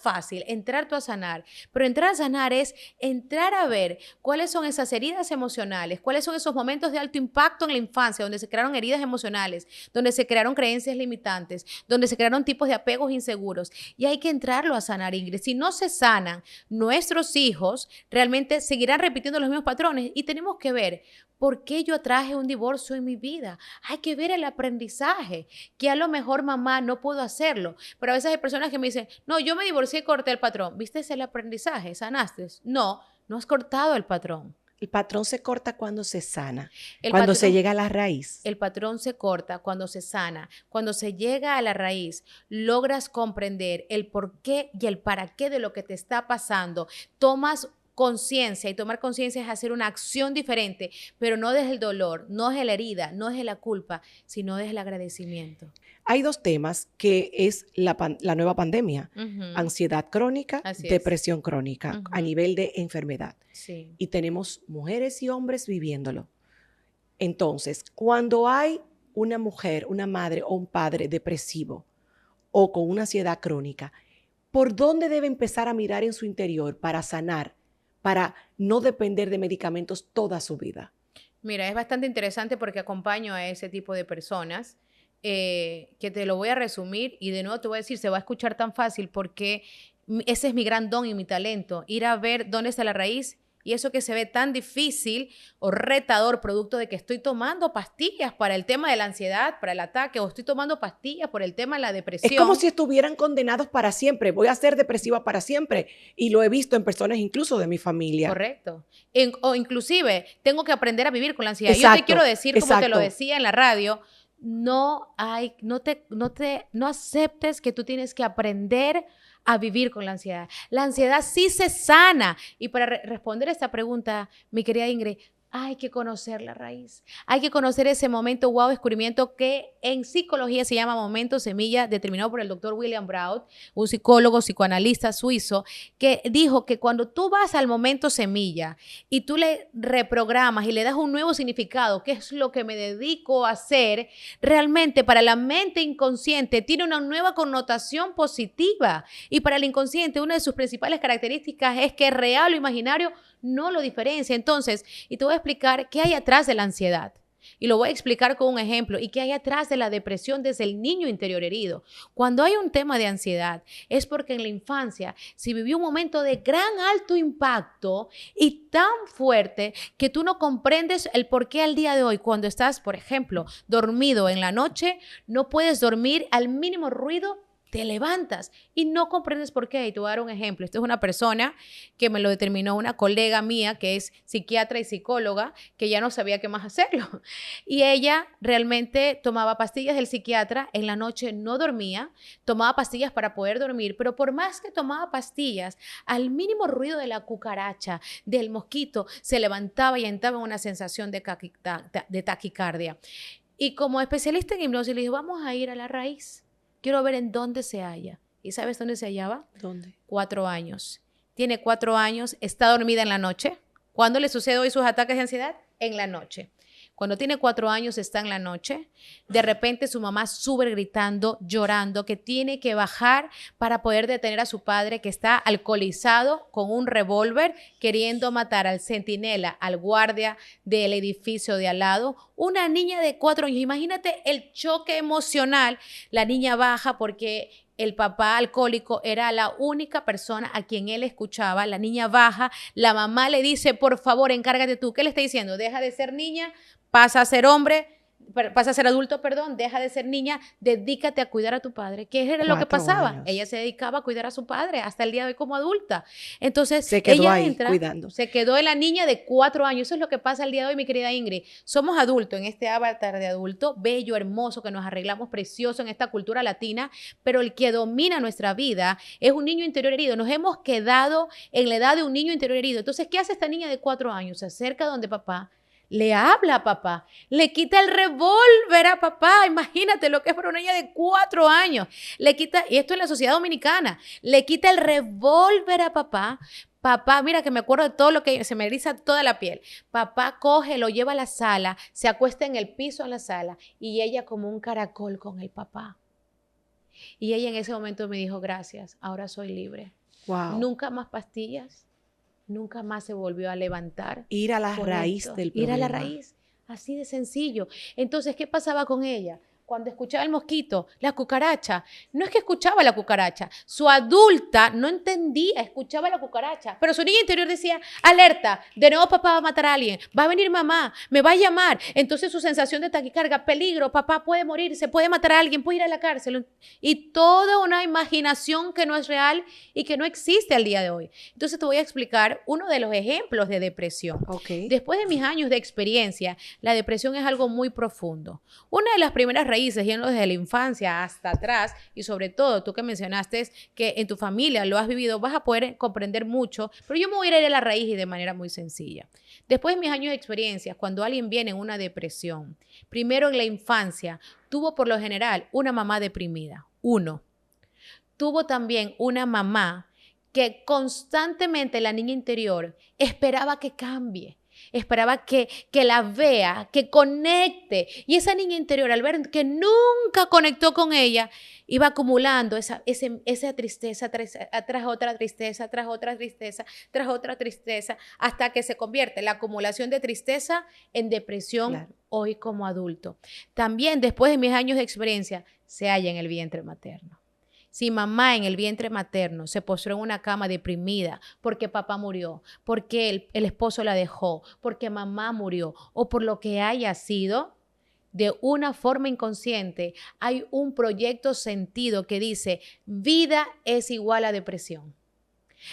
fácil, entrar tú a sanar, pero entrar a sanar es entrar a ver cuáles son esas heridas emocionales, cuáles son esos momentos de alto impacto en la infancia, donde se crearon heridas emocionales, donde se crearon creencias limitantes, donde se crearon tipos de apegos inseguros. Y hay que entrarlo a sanar, Ingrid. Si no se sanan, nuestros hijos realmente seguirán repitiendo los mismos patrones y tenemos que ver ¿por qué yo atraje un divorcio en mi vida? Hay que ver el aprendizaje, que a lo mejor mamá no puedo hacerlo, pero a veces hay personas que me dicen, no, yo me divorcié y corté el patrón. ¿Viste el aprendizaje? ¿Sanaste? No, no has cortado el patrón. El patrón se corta cuando se sana, Cuando cuando se llega a la raíz. El patrón se corta cuando se sana, cuando se llega a la raíz, logras comprender el por qué y el para qué de lo que te está pasando, tomas conciencia y tomar conciencia es hacer una acción diferente, pero no desde el dolor, no desde la herida, no desde la culpa, sino desde el agradecimiento. Hay dos temas que es la nueva pandemia, ansiedad crónica, depresión crónica a nivel de enfermedad. Sí. Y tenemos mujeres y hombres viviéndolo. Entonces, cuando hay una mujer, una madre o un padre depresivo o con una ansiedad crónica, ¿por dónde debe empezar a mirar en su interior para sanar? Para no depender de medicamentos toda su vida. Mira, es bastante interesante porque acompaño a ese tipo de personas que te lo voy a resumir y de nuevo te voy a decir, se va a escuchar tan fácil porque ese es mi gran don y mi talento, ir a ver dónde está la raíz. Y eso que se ve tan difícil o retador, producto de que estoy tomando pastillas para el tema de la ansiedad, para el ataque, o estoy tomando pastillas por el tema de la depresión. Es como si estuvieran condenados para siempre. Voy a ser depresiva para siempre. Y lo he visto en personas incluso de mi familia. Correcto. O inclusive, tengo que aprender a vivir con la ansiedad. Exacto, yo te quiero decir, como exacto. te lo decía en la radio, no aceptes que tú tienes que aprender a vivir con la ansiedad. La ansiedad sí se sana. Y para responder a esta pregunta, mi querida Ingrid, hay que conocer la raíz. Hay que conocer ese momento, wow, descubrimiento que en psicología se llama momento semilla, determinado por el doctor William Braut, un psicólogo, psicoanalista suizo, que dijo que cuando tú vas al momento semilla y tú le reprogramas y le das un nuevo significado, que es lo que me dedico a hacer, realmente para la mente inconsciente tiene una nueva connotación positiva. Y para el inconsciente, una de sus principales características es que real o imaginario no lo diferencia. Entonces, y te voy a explicar qué hay atrás de la ansiedad. Y lo voy a explicar con un ejemplo. ¿Y qué hay atrás de la depresión desde el niño interior herido? Cuando hay un tema de ansiedad, es porque en la infancia se vivió un momento de gran alto impacto y tan fuerte que tú no comprendes el por qué al día de hoy, cuando estás, por ejemplo, dormido en la noche, no puedes dormir al mínimo ruido. Te levantas y no comprendes por qué. Y te voy a dar un ejemplo. Esta es una persona que me lo determinó una colega mía que es psiquiatra y psicóloga, que ya no sabía qué más hacerlo. Y ella realmente tomaba pastillas del psiquiatra, en la noche no dormía, tomaba pastillas para poder dormir, pero por más que tomaba pastillas, al mínimo ruido de la cucaracha, del mosquito, se levantaba y entraba en una sensación de taquicardia. Y como especialista en hipnosis le dije, vamos a ir a la raíz. Quiero ver en dónde se halla. ¿Y sabes dónde se hallaba? ¿Dónde? 4 años. Tiene 4 años, está dormida en la noche. ¿Cuándo le sucede hoy sus ataques de ansiedad? En la noche. Cuando tiene 4 años, está en la noche. De repente su mamá sube gritando, llorando, que tiene que bajar para poder detener a su padre que está alcoholizado con un revólver queriendo matar al centinela, al guardia del edificio de al lado. Una niña de 4 años. Imagínate el choque emocional. La niña baja porque el papá alcohólico era la única persona a quien él escuchaba. La niña baja, la mamá le dice, por favor, encárgate tú. ¿Qué le está diciendo? Deja de ser niña, pasa a ser hombre, pasa a ser adulto, perdón, deja de ser niña, dedícate a cuidar a tu padre. ¿Qué era lo que pasaba? Años. Ella se dedicaba a cuidar a su padre hasta el día de hoy como adulta. Entonces, se quedó ella ahí entra, cuidando. Se quedó en la niña de 4 años. Eso es lo que pasa el día de hoy, mi querida Ingrid. Somos adultos en este avatar de adulto, bello, hermoso, que nos arreglamos precioso en esta cultura latina, pero el que domina nuestra vida es un niño interior herido. Nos hemos quedado en la edad de un niño interior herido. Entonces, ¿qué hace esta niña de 4 años? Se acerca donde papá, le habla a papá, le quita el revólver a papá. Imagínate lo que es para una niña de 4 años. Le quita, y esto en la sociedad dominicana, le quita el revólver a papá. Papá, mira que me acuerdo de todo lo que se me eriza toda la piel. Papá coge, lo lleva a la sala, se acuesta en el piso en la sala y ella como un caracol con el papá. Y ella en ese momento me dijo, gracias, ahora soy libre. Wow. Nunca más pastillas, nunca más se volvió a levantar. Ir a la raíz del problema. Ir a la raíz, así de sencillo. Entonces, ¿qué pasaba con ella? Cuando escuchaba el mosquito, la cucaracha, no es que escuchaba la cucaracha, su adulta no entendía, escuchaba la cucaracha, pero su niña interior decía, alerta, de nuevo papá va a matar a alguien, va a venir mamá, me va a llamar. Entonces su sensación de taquicardia, peligro, papá puede morir, se puede matar a alguien, puede ir a la cárcel. Y toda una imaginación que no es real y que no existe al día de hoy. Entonces te voy a explicar uno de los ejemplos de depresión. Okay. Después de mis años de experiencia, la depresión es algo muy profundo. Una de las primeras raíces, yendo desde la infancia hasta atrás, y sobre todo tú que mencionaste que en tu familia lo has vivido, vas a poder comprender mucho, pero yo me voy a ir a la raíz y de manera muy sencilla. Después de mis años de experiencia, cuando alguien viene en una depresión, primero en la infancia, tuvo por lo general una mamá deprimida, tuvo también una mamá que constantemente la niña interior esperaba que cambie. Esperaba que la vea, que conecte. Y esa niña interior, al ver que nunca conectó con ella, iba acumulando esa tristeza tras otra tristeza, tras otra tristeza, tras otra tristeza, hasta que se convierte la acumulación de tristeza en depresión, claro, hoy como adulto. También, después de mis años de experiencia, se halla en el vientre materno. Si mamá en el vientre materno se postró en una cama deprimida porque papá murió, porque el esposo la dejó, porque mamá murió o por lo que haya sido, de una forma inconsciente hay un proyecto sentido que dice vida es igual a depresión.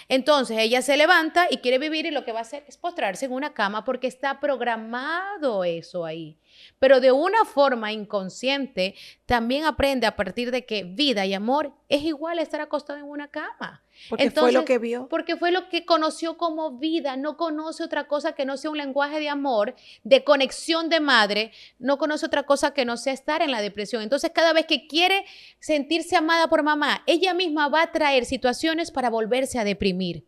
Entonces ella se levanta y quiere vivir y lo que va a hacer es postrarse en una cama porque está programado eso ahí. Pero de una forma inconsciente también aprende a partir de que vida y amor es igual a estar acostado en una cama. Porque entonces, fue lo que vio. Porque fue lo que conoció como vida. No conoce otra cosa que no sea un lenguaje de amor, de conexión de madre. No conoce otra cosa que no sea estar en la depresión. Entonces cada vez que quiere sentirse amada por mamá, ella misma va a traer situaciones para volverse a deprimir.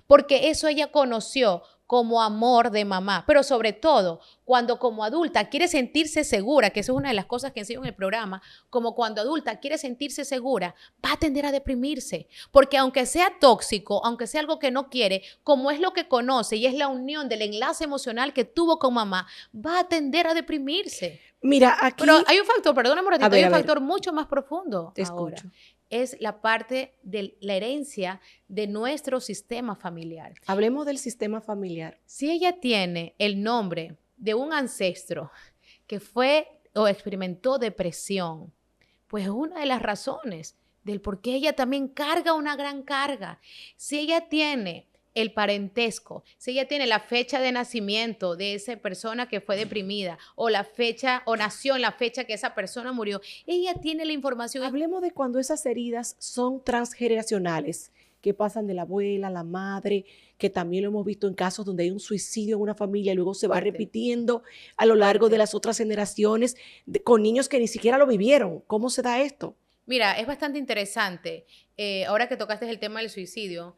Porque eso ella conoció como amor de mamá, pero sobre todo cuando como adulta quiere sentirse segura, que eso es una de las cosas que enseño en el programa, como cuando adulta quiere sentirse segura, va a tender a deprimirse, porque aunque sea tóxico, aunque sea algo que no quiere, como es lo que conoce y es la unión del enlace emocional que tuvo con mamá, va a tender a deprimirse. Mira, aquí... Pero hay un factor, perdóname un ratito, hay un factor mucho más profundo. Te ahora. escucho. Es la parte de la herencia de nuestro sistema familiar. Hablemos del sistema familiar. Si ella tiene el nombre de un ancestro que fue o experimentó depresión, pues es una de las razones del por qué ella también carga una gran carga. Si ella tiene el parentesco, si ella tiene la fecha de nacimiento de esa persona que fue deprimida o la fecha o nació en la fecha que esa persona murió, ella tiene la información. Hablemos de cuando esas heridas son transgeneracionales, que pasan de la abuela a la madre, que también lo hemos visto en casos donde hay un suicidio en una familia y luego se va repitiendo a lo largo de las otras generaciones con niños que ni siquiera lo vivieron. ¿Cómo se da esto? Mira, es bastante interesante. Ahora que tocaste el tema del suicidio,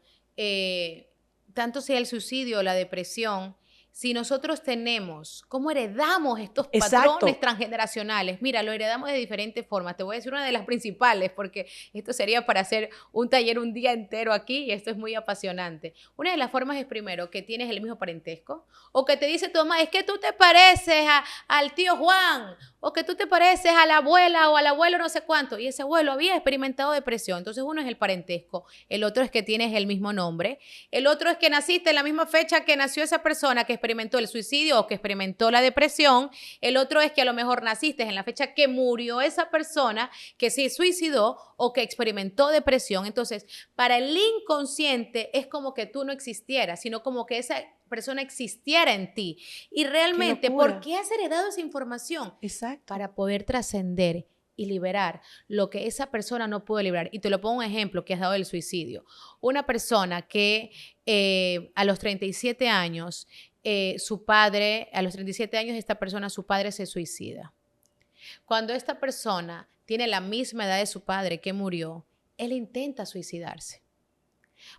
tanto sea el suicidio o la depresión, si nosotros tenemos, ¿cómo heredamos estos patrones transgeneracionales? Mira, lo heredamos de diferentes formas. Te voy a decir una de las principales, porque esto sería para hacer un taller un día entero aquí y esto es muy apasionante. Una de las formas es primero que tienes el mismo parentesco o que te dice tu mamá, es que tú te pareces al tío Juan o que tú te pareces a la abuela o al abuelo no sé cuánto y ese abuelo había experimentado depresión. Entonces uno es el parentesco, el otro es que tienes el mismo nombre, el otro es que naciste en la misma fecha que nació esa persona que experimentó el suicidio o que experimentó la depresión, el otro es que a lo mejor naciste en la fecha que murió esa persona que se suicidó o que experimentó depresión. Entonces, para el inconsciente es como que tú no existieras, sino como que esa persona existiera en ti. Y realmente, ¿por qué has heredado esa información? Exacto. Para poder trascender y liberar lo que esa persona no pudo liberar. Y te lo pongo un ejemplo que has dado del suicidio. Una persona que a los 37 años su padre, a los 37 años, esta persona, su padre se suicida. Cuando esta persona tiene la misma edad de su padre que murió, él intenta suicidarse.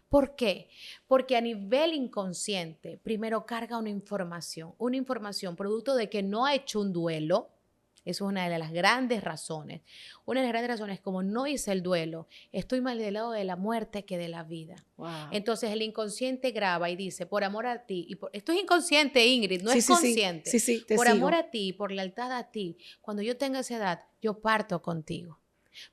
¿Por qué? Porque a nivel inconsciente, primero carga una información producto de que no ha hecho un duelo. Eso es una de las grandes razones. Una de las grandes razones, como no hice el duelo, estoy más del lado de la muerte que de la vida. Wow. Entonces el inconsciente graba y dice, por amor a ti, esto es inconsciente, Ingrid, no es consciente. Sí, te por sigo. amor a ti, por lealtad a ti, cuando yo tenga esa edad, yo parto contigo.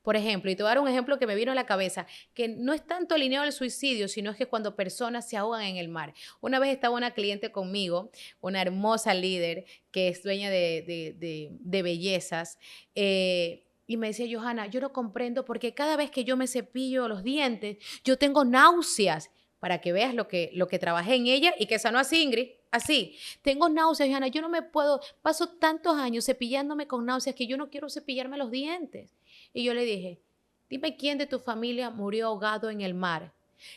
Por ejemplo, y te voy a dar un ejemplo que me vino a la cabeza, que no es tanto alineado al suicidio, sino es que cuando personas se ahogan en el mar. Una vez estaba una cliente conmigo, una hermosa líder que es dueña de bellezas, y me decía, Johanna, yo no comprendo porque cada vez que yo me cepillo los dientes, yo tengo náuseas. Para que veas lo que trabajé en ella y que sanó así, Ingrid, así. Tengo náuseas, Johanna, yo no me puedo, paso tantos años cepillándome con náuseas que yo no quiero cepillarme los dientes. Y yo le dije, dime quién de tu familia murió ahogado en el mar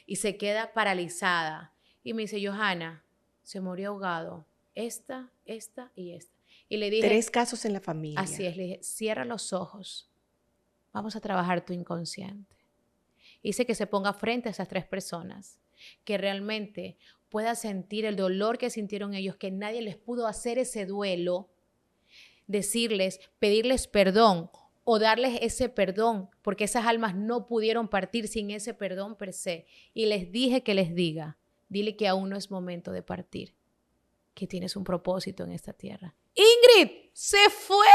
y se queda paralizada. Y me dice, Johanna, se murió ahogado esta y esta. Y le dije, 3 casos en la familia. Así es, le dije, cierra los ojos, vamos a trabajar tu inconsciente. Hice que se ponga frente a esas 3 personas, que realmente pueda sentir el dolor que sintieron ellos, que nadie les pudo hacer ese duelo, decirles, pedirles perdón o darles ese perdón, porque esas almas no pudieron partir sin ese perdón per se. Y les dije que les diga, dile que aún no es momento de partir, que tienes un propósito en esta tierra. Ingrid, se fue,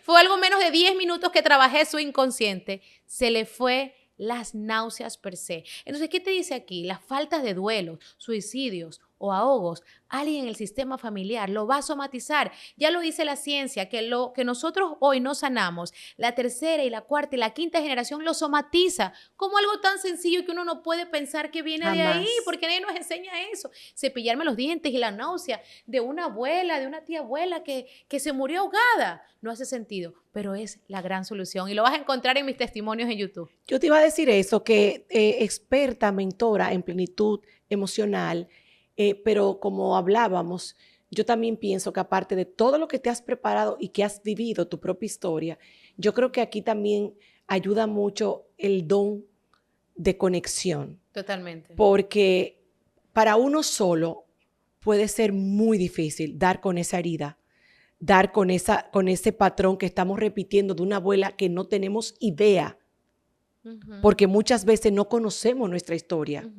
fue algo menos de 10 minutos que trabajé su inconsciente, se le fue las náuseas per se. Entonces, ¿qué te dice aquí? Las faltas de duelos, suicidios o ahogos, alguien en el sistema familiar lo va a somatizar. Ya lo dice la ciencia, que lo que nosotros hoy no sanamos, la tercera y la cuarta y la quinta generación lo somatiza como algo tan sencillo que uno no puede pensar que viene de ahí, porque nadie nos enseña eso. Cepillarme los dientes y la náusea de una abuela, de una tía abuela que se murió ahogada, no hace sentido, pero es la gran solución y lo vas a encontrar en mis testimonios en YouTube. Yo te iba a decir eso, que experta, mentora en plenitud emocional, pero como hablábamos, yo también pienso que aparte de todo lo que te has preparado y que has vivido tu propia historia, yo creo que aquí también ayuda mucho el don de conexión. Totalmente. Porque para uno solo puede ser muy difícil dar con esa herida, dar con ese patrón que estamos repitiendo de una abuela que no tenemos idea. Porque muchas veces no conocemos nuestra historia,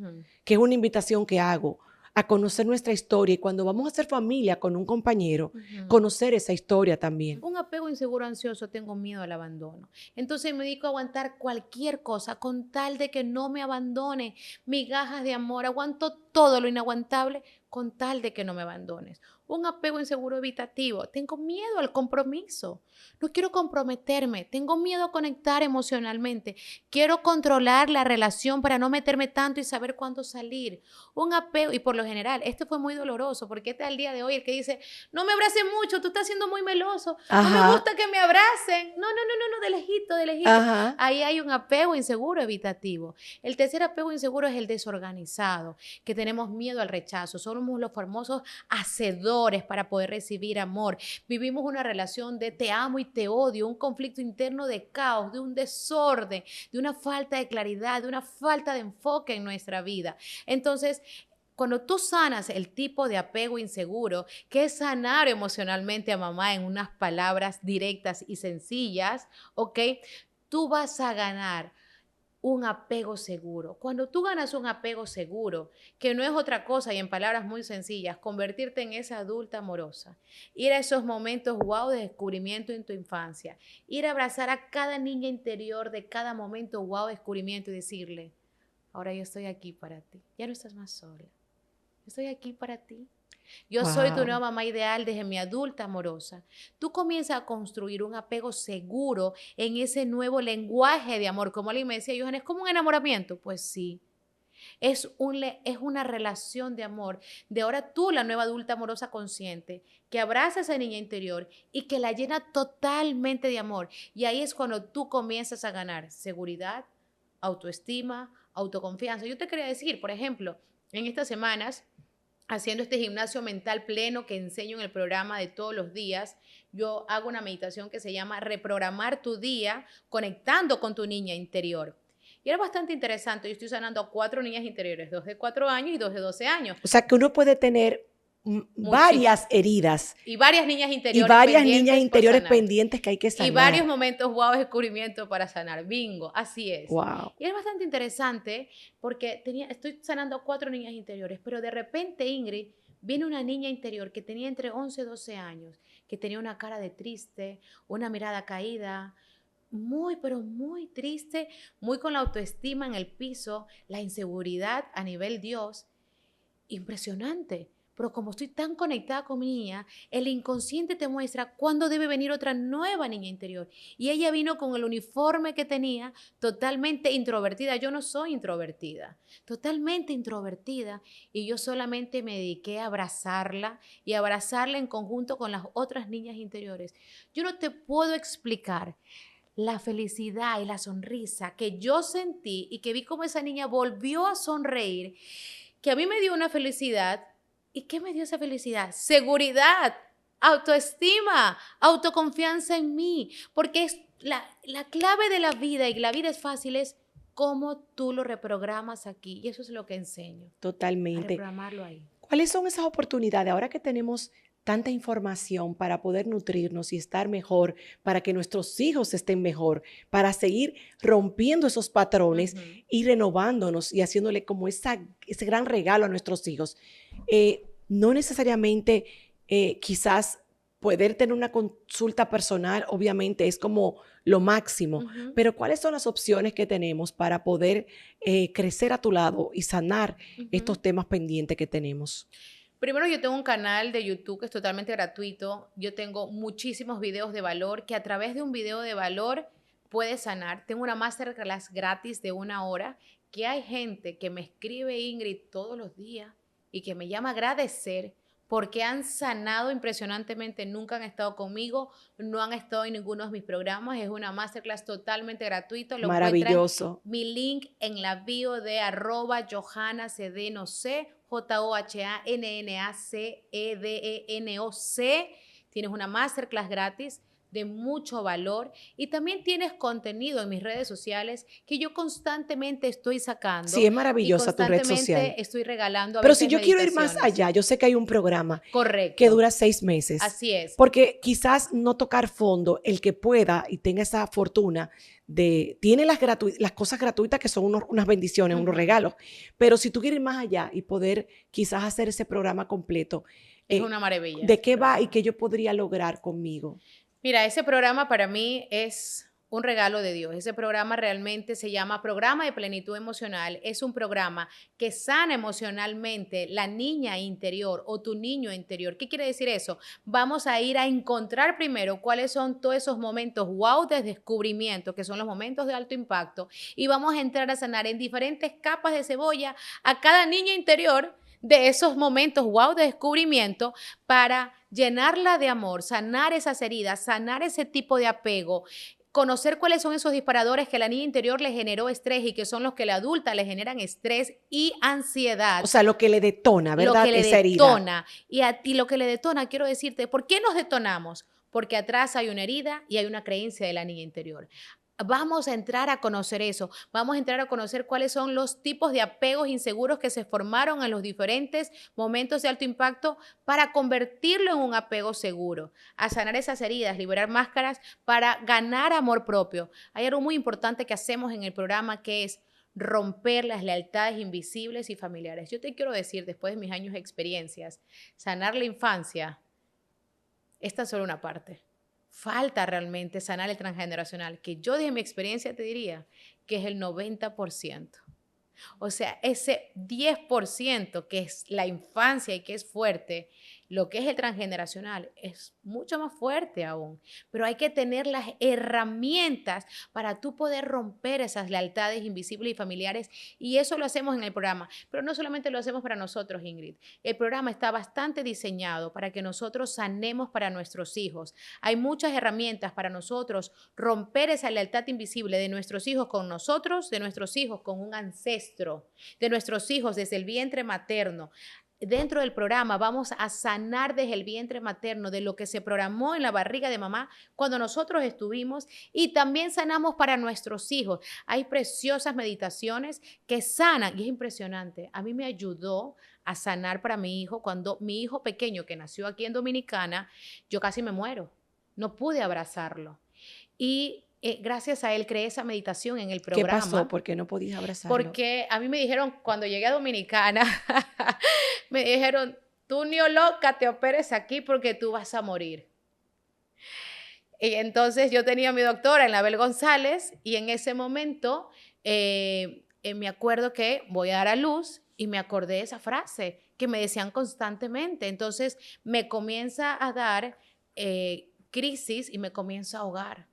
que es una invitación que hago a conocer nuestra historia y cuando vamos a hacer familia con un compañero, conocer esa historia también. Un apego inseguro ansioso, tengo miedo al abandono. Entonces me dedico a aguantar cualquier cosa con tal de que no me abandone. Migajas de amor, aguanto todo lo inaguantable con tal de que no me abandones. Un apego inseguro evitativo, tengo miedo al compromiso. No quiero comprometerme, tengo miedo a conectar emocionalmente. Quiero controlar la relación para no meterme tanto y saber cuándo salir. Un apego, y por lo general, este fue muy doloroso, porque este es el día de hoy el que dice, no me abraces mucho, tú estás siendo muy meloso, no me gusta que me abracen. No, de lejito. Ajá. Ahí hay un apego inseguro evitativo. El tercer apego inseguro es el desorganizado, que tenemos miedo al rechazo. Somos los famosos hacedores para poder recibir amor. Vivimos una relación de te amo y te odio, un conflicto interno de caos, de un desorden, de una falta de claridad, de una falta de enfoque en nuestra vida. Entonces, cuando tú sanas el tipo de apego inseguro, que es sanar emocionalmente a mamá en unas palabras directas y sencillas, ¿ok? Tú vas a ganar un apego seguro. Cuando tú ganas un apego seguro, que no es otra cosa y en palabras muy sencillas, convertirte en esa adulta amorosa, ir a esos momentos wow de descubrimiento en tu infancia, ir a abrazar a cada niña interior de cada momento wow de descubrimiento y decirle, ahora yo estoy aquí para ti, ya no estás más sola, estoy aquí para ti. Yo soy tu nueva mamá ideal desde mi adulta amorosa. Tú comienzas a construir un apego seguro en ese nuevo lenguaje de amor. Como alguien me decía, Johanna, ¿es como un enamoramiento? Pues sí. Es una relación de amor. De ahora tú, la nueva adulta amorosa consciente, que abraza a esa niña interior y que la llena totalmente de amor. Y ahí es cuando tú comienzas a ganar seguridad, autoestima, autoconfianza. Yo te quería decir, por ejemplo, en estas semanas haciendo este gimnasio mental pleno que enseño en el programa de todos los días. Yo hago una meditación que se llama Reprogramar tu día, conectando con tu niña interior. Y era bastante interesante. Yo estoy sanando a 4 niñas interiores, 2 de 4 años y 2 de 12 años. O sea, que uno puede tener varias heridas. Y varias niñas interiores. Y varias niñas interiores pendientes que hay que sanar. Y varios momentos, wow, de descubrimiento para sanar. Bingo, así es. Wow. Y es bastante interesante porque estoy sanando a 4 niñas interiores, pero de repente, Ingrid, viene una niña interior que tenía entre 11 y 12 años, que tenía una cara de triste, una mirada caída, muy, pero muy triste, muy con la autoestima en el piso, la inseguridad a nivel Dios. Impresionante. Pero como estoy tan conectada con mi niña, el inconsciente te muestra cuándo debe venir otra nueva niña interior. Y ella vino con el uniforme que tenía, totalmente introvertida. Yo no soy introvertida, totalmente introvertida. Y yo solamente me dediqué a abrazarla y abrazarla en conjunto con las otras niñas interiores. Yo no te puedo explicar la felicidad y la sonrisa que yo sentí y que vi como esa niña volvió a sonreír, que a mí me dio una felicidad. ¿Y qué me dio esa felicidad? Seguridad, autoestima, autoconfianza en mí, porque es la clave de la vida, y la vida es fácil, es cómo tú lo reprogramas aquí, y eso es lo que enseño. Totalmente. A reprogramarlo ahí. ¿Cuáles son esas oportunidades ahora que tenemos tanta información para poder nutrirnos y estar mejor, para que nuestros hijos estén mejor, para seguir rompiendo esos patrones y renovándonos y haciéndole como ese gran regalo a nuestros hijos? No necesariamente quizás poder tener una consulta personal, obviamente es como lo máximo, pero ¿cuáles son las opciones que tenemos para poder crecer a tu lado y sanar estos temas pendientes que tenemos? Primero, yo tengo un canal de YouTube que es totalmente gratuito. Yo tengo muchísimos videos de valor que a través de un video de valor puedes sanar. Tengo una masterclass gratis de 1 hora que hay gente que me escribe, Ingrid, todos los días y que me llama a agradecer porque han sanado impresionantemente, nunca han estado conmigo, no han estado en ninguno de mis programas. Es una masterclass totalmente gratuita. Lo maravilloso. Mi link en la bio de @JohannaCedenoC, JohannACEDENOC. Tienes una masterclass gratis de mucho valor y también tienes contenido en mis redes sociales que yo constantemente estoy sacando. Sí, es maravillosa tu red social. Estoy regalando a Pero veces si yo quiero ir más allá, yo sé que hay un programa que dura 6 meses. Así es. Porque quizás no tocar fondo, el que pueda y tenga esa fortuna tiene las cosas gratuitas que son unas bendiciones, unos regalos. Pero si tú quieres ir más allá y poder quizás hacer ese programa completo, es una maravilla. ¿De qué va y qué yo podría lograr conmigo? Mira, ese programa para mí es un regalo de Dios. Ese programa realmente se llama Programa de Plenitud Emocional. Es un programa que sana emocionalmente la niña interior o tu niño interior. ¿Qué quiere decir eso? Vamos a ir a encontrar primero cuáles son todos esos momentos wow de descubrimiento, que son los momentos de alto impacto, y vamos a entrar a sanar en diferentes capas de cebolla a cada niña interior de esos momentos wow de descubrimiento para llenarla de amor, sanar esas heridas, sanar ese tipo de apego, conocer cuáles son esos disparadores que a la niña interior le generó estrés y que son los que a la adulta le generan estrés y ansiedad. O sea, lo que le detona, ¿verdad? Lo que le detona. Y lo que le detona, quiero decirte, ¿por qué nos detonamos? Porque atrás hay una herida y hay una creencia de la niña interior. Vamos a entrar a conocer eso, vamos a entrar a conocer cuáles son los tipos de apegos inseguros que se formaron en los diferentes momentos de alto impacto para convertirlo en un apego seguro, a sanar esas heridas, liberar máscaras para ganar amor propio. Hay algo muy importante que hacemos en el programa que es romper las lealtades invisibles y familiares. Yo te quiero decir, después de mis años de experiencias, sanar la infancia es tan solo una parte. Falta realmente sanar el transgeneracional, que yo desde mi experiencia te diría que es el 90%. O sea, ese 10% que es la infancia y que es fuerte, lo que es el transgeneracional es mucho más fuerte aún. Pero hay que tener las herramientas para tú poder romper esas lealtades invisibles y familiares, y eso lo hacemos en el programa. Pero no solamente lo hacemos para nosotros, Ingrid. El programa está bastante diseñado para que nosotros sanemos para nuestros hijos. Hay muchas herramientas para nosotros romper esa lealtad invisible de nuestros hijos con nosotros, de nuestros hijos con un ancestro, de nuestros hijos desde el vientre materno. dentro del programa vamos a sanar desde el vientre materno, de lo que se programó en la barriga de mamá cuando nosotros estuvimos, y también sanamos para nuestros hijos. Hay preciosas meditaciones que sanan y es impresionante. A mí me ayudó a sanar para mi hijo cuando mi hijo pequeño que nació aquí en Dominicana, yo casi me muero, no pude abrazarlo. Y gracias a él creé esa meditación en el programa. ¿Qué pasó? ¿Por qué no podías abrazarlo? Porque a mí me dijeron, cuando llegué a Dominicana, me dijeron, tú ni loca te operes aquí porque tú vas a morir. Y entonces yo tenía a mi doctora en la Abel González y en ese momento me acuerdo que voy a dar a luz y me acordé de esa frase que me decían constantemente. Entonces me comienza a dar crisis y me comienzo a ahogar.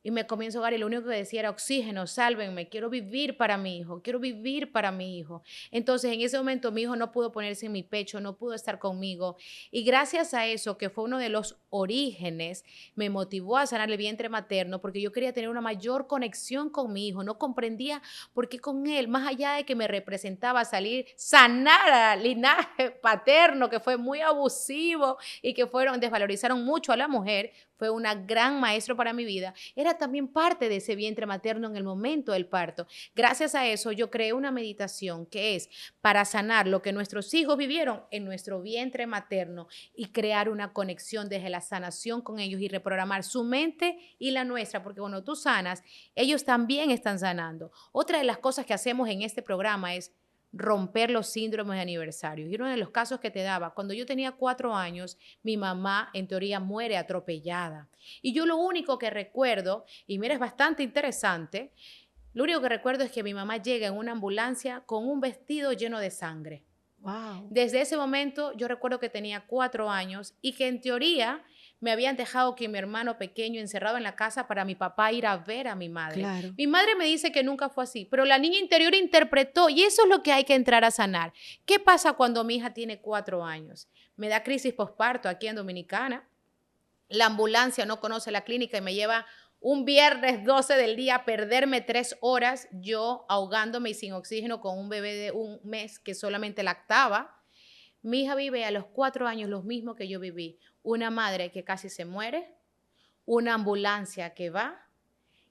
Y me comienzo a ahogar y lo único que decía era oxígeno, sálvenme, quiero vivir para mi hijo, quiero vivir para mi hijo. Entonces en ese momento mi hijo no pudo ponerse en mi pecho, no pudo estar conmigo. Y gracias a eso, que fue uno de los orígenes, me motivó a sanar el vientre materno porque yo quería tener una mayor conexión con mi hijo. No comprendía por qué con él, más allá de que me representaba sanar al linaje paterno, que fue muy abusivo y que desvalorizaron mucho a la mujer, fue una gran maestro para mi vida, era también parte de ese vientre materno en el momento del parto. Gracias a eso yo creé una meditación que es para sanar lo que nuestros hijos vivieron en nuestro vientre materno y crear una conexión desde la sanación con ellos y reprogramar su mente y la nuestra, porque cuando tú sanas, ellos también están sanando. Otra de las cosas que hacemos en este programa es romper los síndromes de aniversario. Y uno de los casos que te daba, cuando yo tenía 4 años, mi mamá en teoría muere atropellada. Y yo lo único que recuerdo, y mira, es bastante interesante, lo único que recuerdo es que mi mamá llega en una ambulancia con un vestido lleno de sangre. Wow. Desde ese momento yo recuerdo que tenía 4 años y que en teoría me habían dejado que mi hermano pequeño encerrado en la casa para mi papá ir a ver a mi madre. Claro. Mi madre me dice que nunca fue así, pero la niña interior interpretó y eso es lo que hay que entrar a sanar. ¿Qué pasa cuando mi hija tiene 4 años? Me da crisis posparto aquí en Dominicana. La ambulancia no conoce la clínica y me lleva un viernes 12 del día a perderme 3 horas, yo ahogándome y sin oxígeno con un bebé de 1 mes que solamente lactaba. Mi hija vive a los 4 años lo mismo que yo viví. Una madre que casi se muere, una ambulancia que va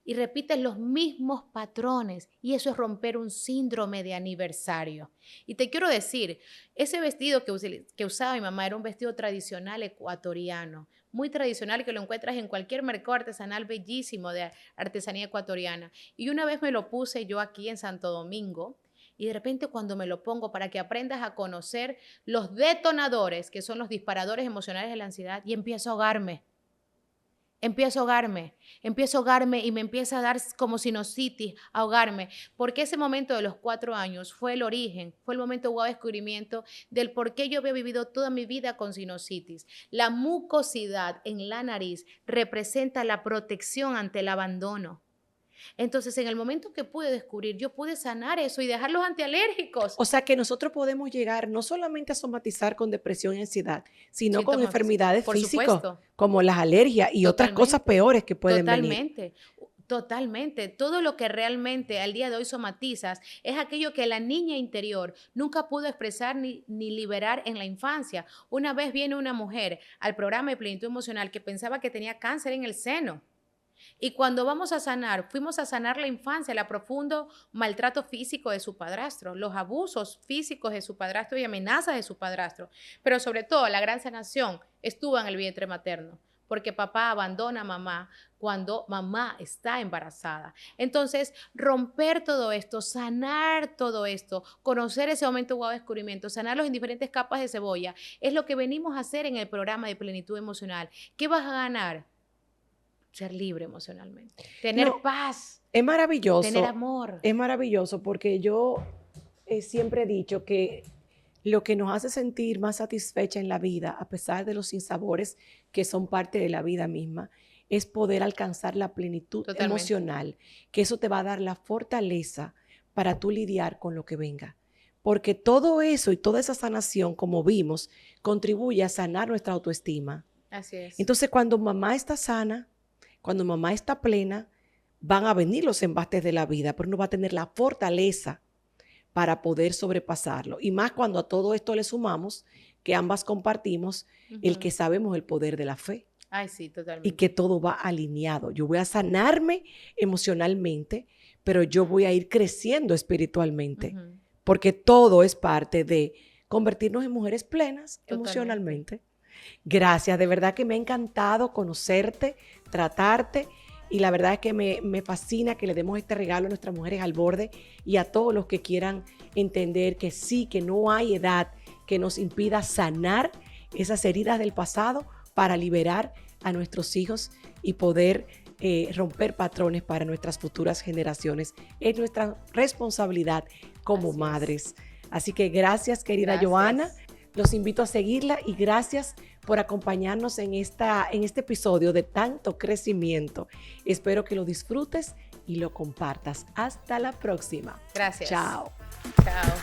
y repites los mismos patrones. Y eso es romper un síndrome de aniversario. Y te quiero decir, ese vestido que usaba mi mamá era un vestido tradicional ecuatoriano, muy tradicional, que lo encuentras en cualquier mercado artesanal bellísimo de artesanía ecuatoriana. Y una vez me lo puse yo aquí en Santo Domingo. Y de repente cuando me lo pongo para que aprendas a conocer los detonadores, que son los disparadores emocionales de la ansiedad, y empiezo a ahogarme. Empiezo a ahogarme y me empieza a dar como sinusitis, a ahogarme, porque ese momento de los 4 años fue el origen, fue el momento de descubrimiento del por qué yo había vivido toda mi vida con sinusitis. La mucosidad en la nariz representa la protección ante el abandono. Entonces, en el momento que pude descubrir, yo pude sanar eso y dejar los antialérgicos. O sea que nosotros podemos llegar no solamente a somatizar con depresión y ansiedad, sino con Síntomas, enfermedades por físicas supuesto. como las alergias y otras cosas peores que pueden venir. Totalmente. Totalmente. Todo lo que realmente al día de hoy somatizas es aquello que la niña interior nunca pudo expresar ni liberar en la infancia. Una vez viene una mujer al programa de plenitud emocional que pensaba que tenía cáncer en el seno. Y cuando vamos a sanar, fuimos a sanar la infancia, el profundo maltrato físico de su padrastro, los abusos físicos de su padrastro y amenazas de su padrastro. Pero sobre todo, la gran sanación estuvo en el vientre materno, porque papá abandona a mamá cuando mamá está embarazada. Entonces, romper todo esto, sanar todo esto, conocer ese momento de descubrimiento, sanarlos en diferentes capas de cebolla, es lo que venimos a hacer en el programa de plenitud emocional. ¿Qué vas a ganar? Ser libre emocionalmente, tener paz. Es maravilloso. Tener amor. Es maravilloso porque yo siempre he dicho que lo que nos hace sentir más satisfecha en la vida, a pesar de los sinsabores que son parte de la vida misma, es poder alcanzar la plenitud emocional, que eso te va a dar la fortaleza para tú lidiar con lo que venga. Porque todo eso y toda esa sanación, como vimos, contribuye a sanar nuestra autoestima. Así es. Entonces, cuando mamá está sana, cuando mamá está plena, van a venir los embates de la vida, pero uno va a tener la fortaleza para poder sobrepasarlo. Y más cuando a todo esto le sumamos que ambas compartimos el que sabemos el poder de la fe. Ay, sí, totalmente. Y que todo va alineado. Yo voy a sanarme emocionalmente, pero yo voy a ir creciendo espiritualmente, porque todo es parte de convertirnos en mujeres plenas emocionalmente. Gracias, de verdad que me ha encantado conocerte, tratarte, y la verdad es que me fascina que le demos este regalo a nuestras mujeres al borde y a todos los que quieran entender que sí, que no hay edad que nos impida sanar esas heridas del pasado para liberar a nuestros hijos y poder romper patrones para nuestras futuras generaciones. Es nuestra responsabilidad como madres. Así que gracias, querida Johanna. Los invito a seguirla y gracias por acompañarnos en este episodio de tanto crecimiento. Espero que lo disfrutes y lo compartas. Hasta la próxima. Gracias. Chao. Chao.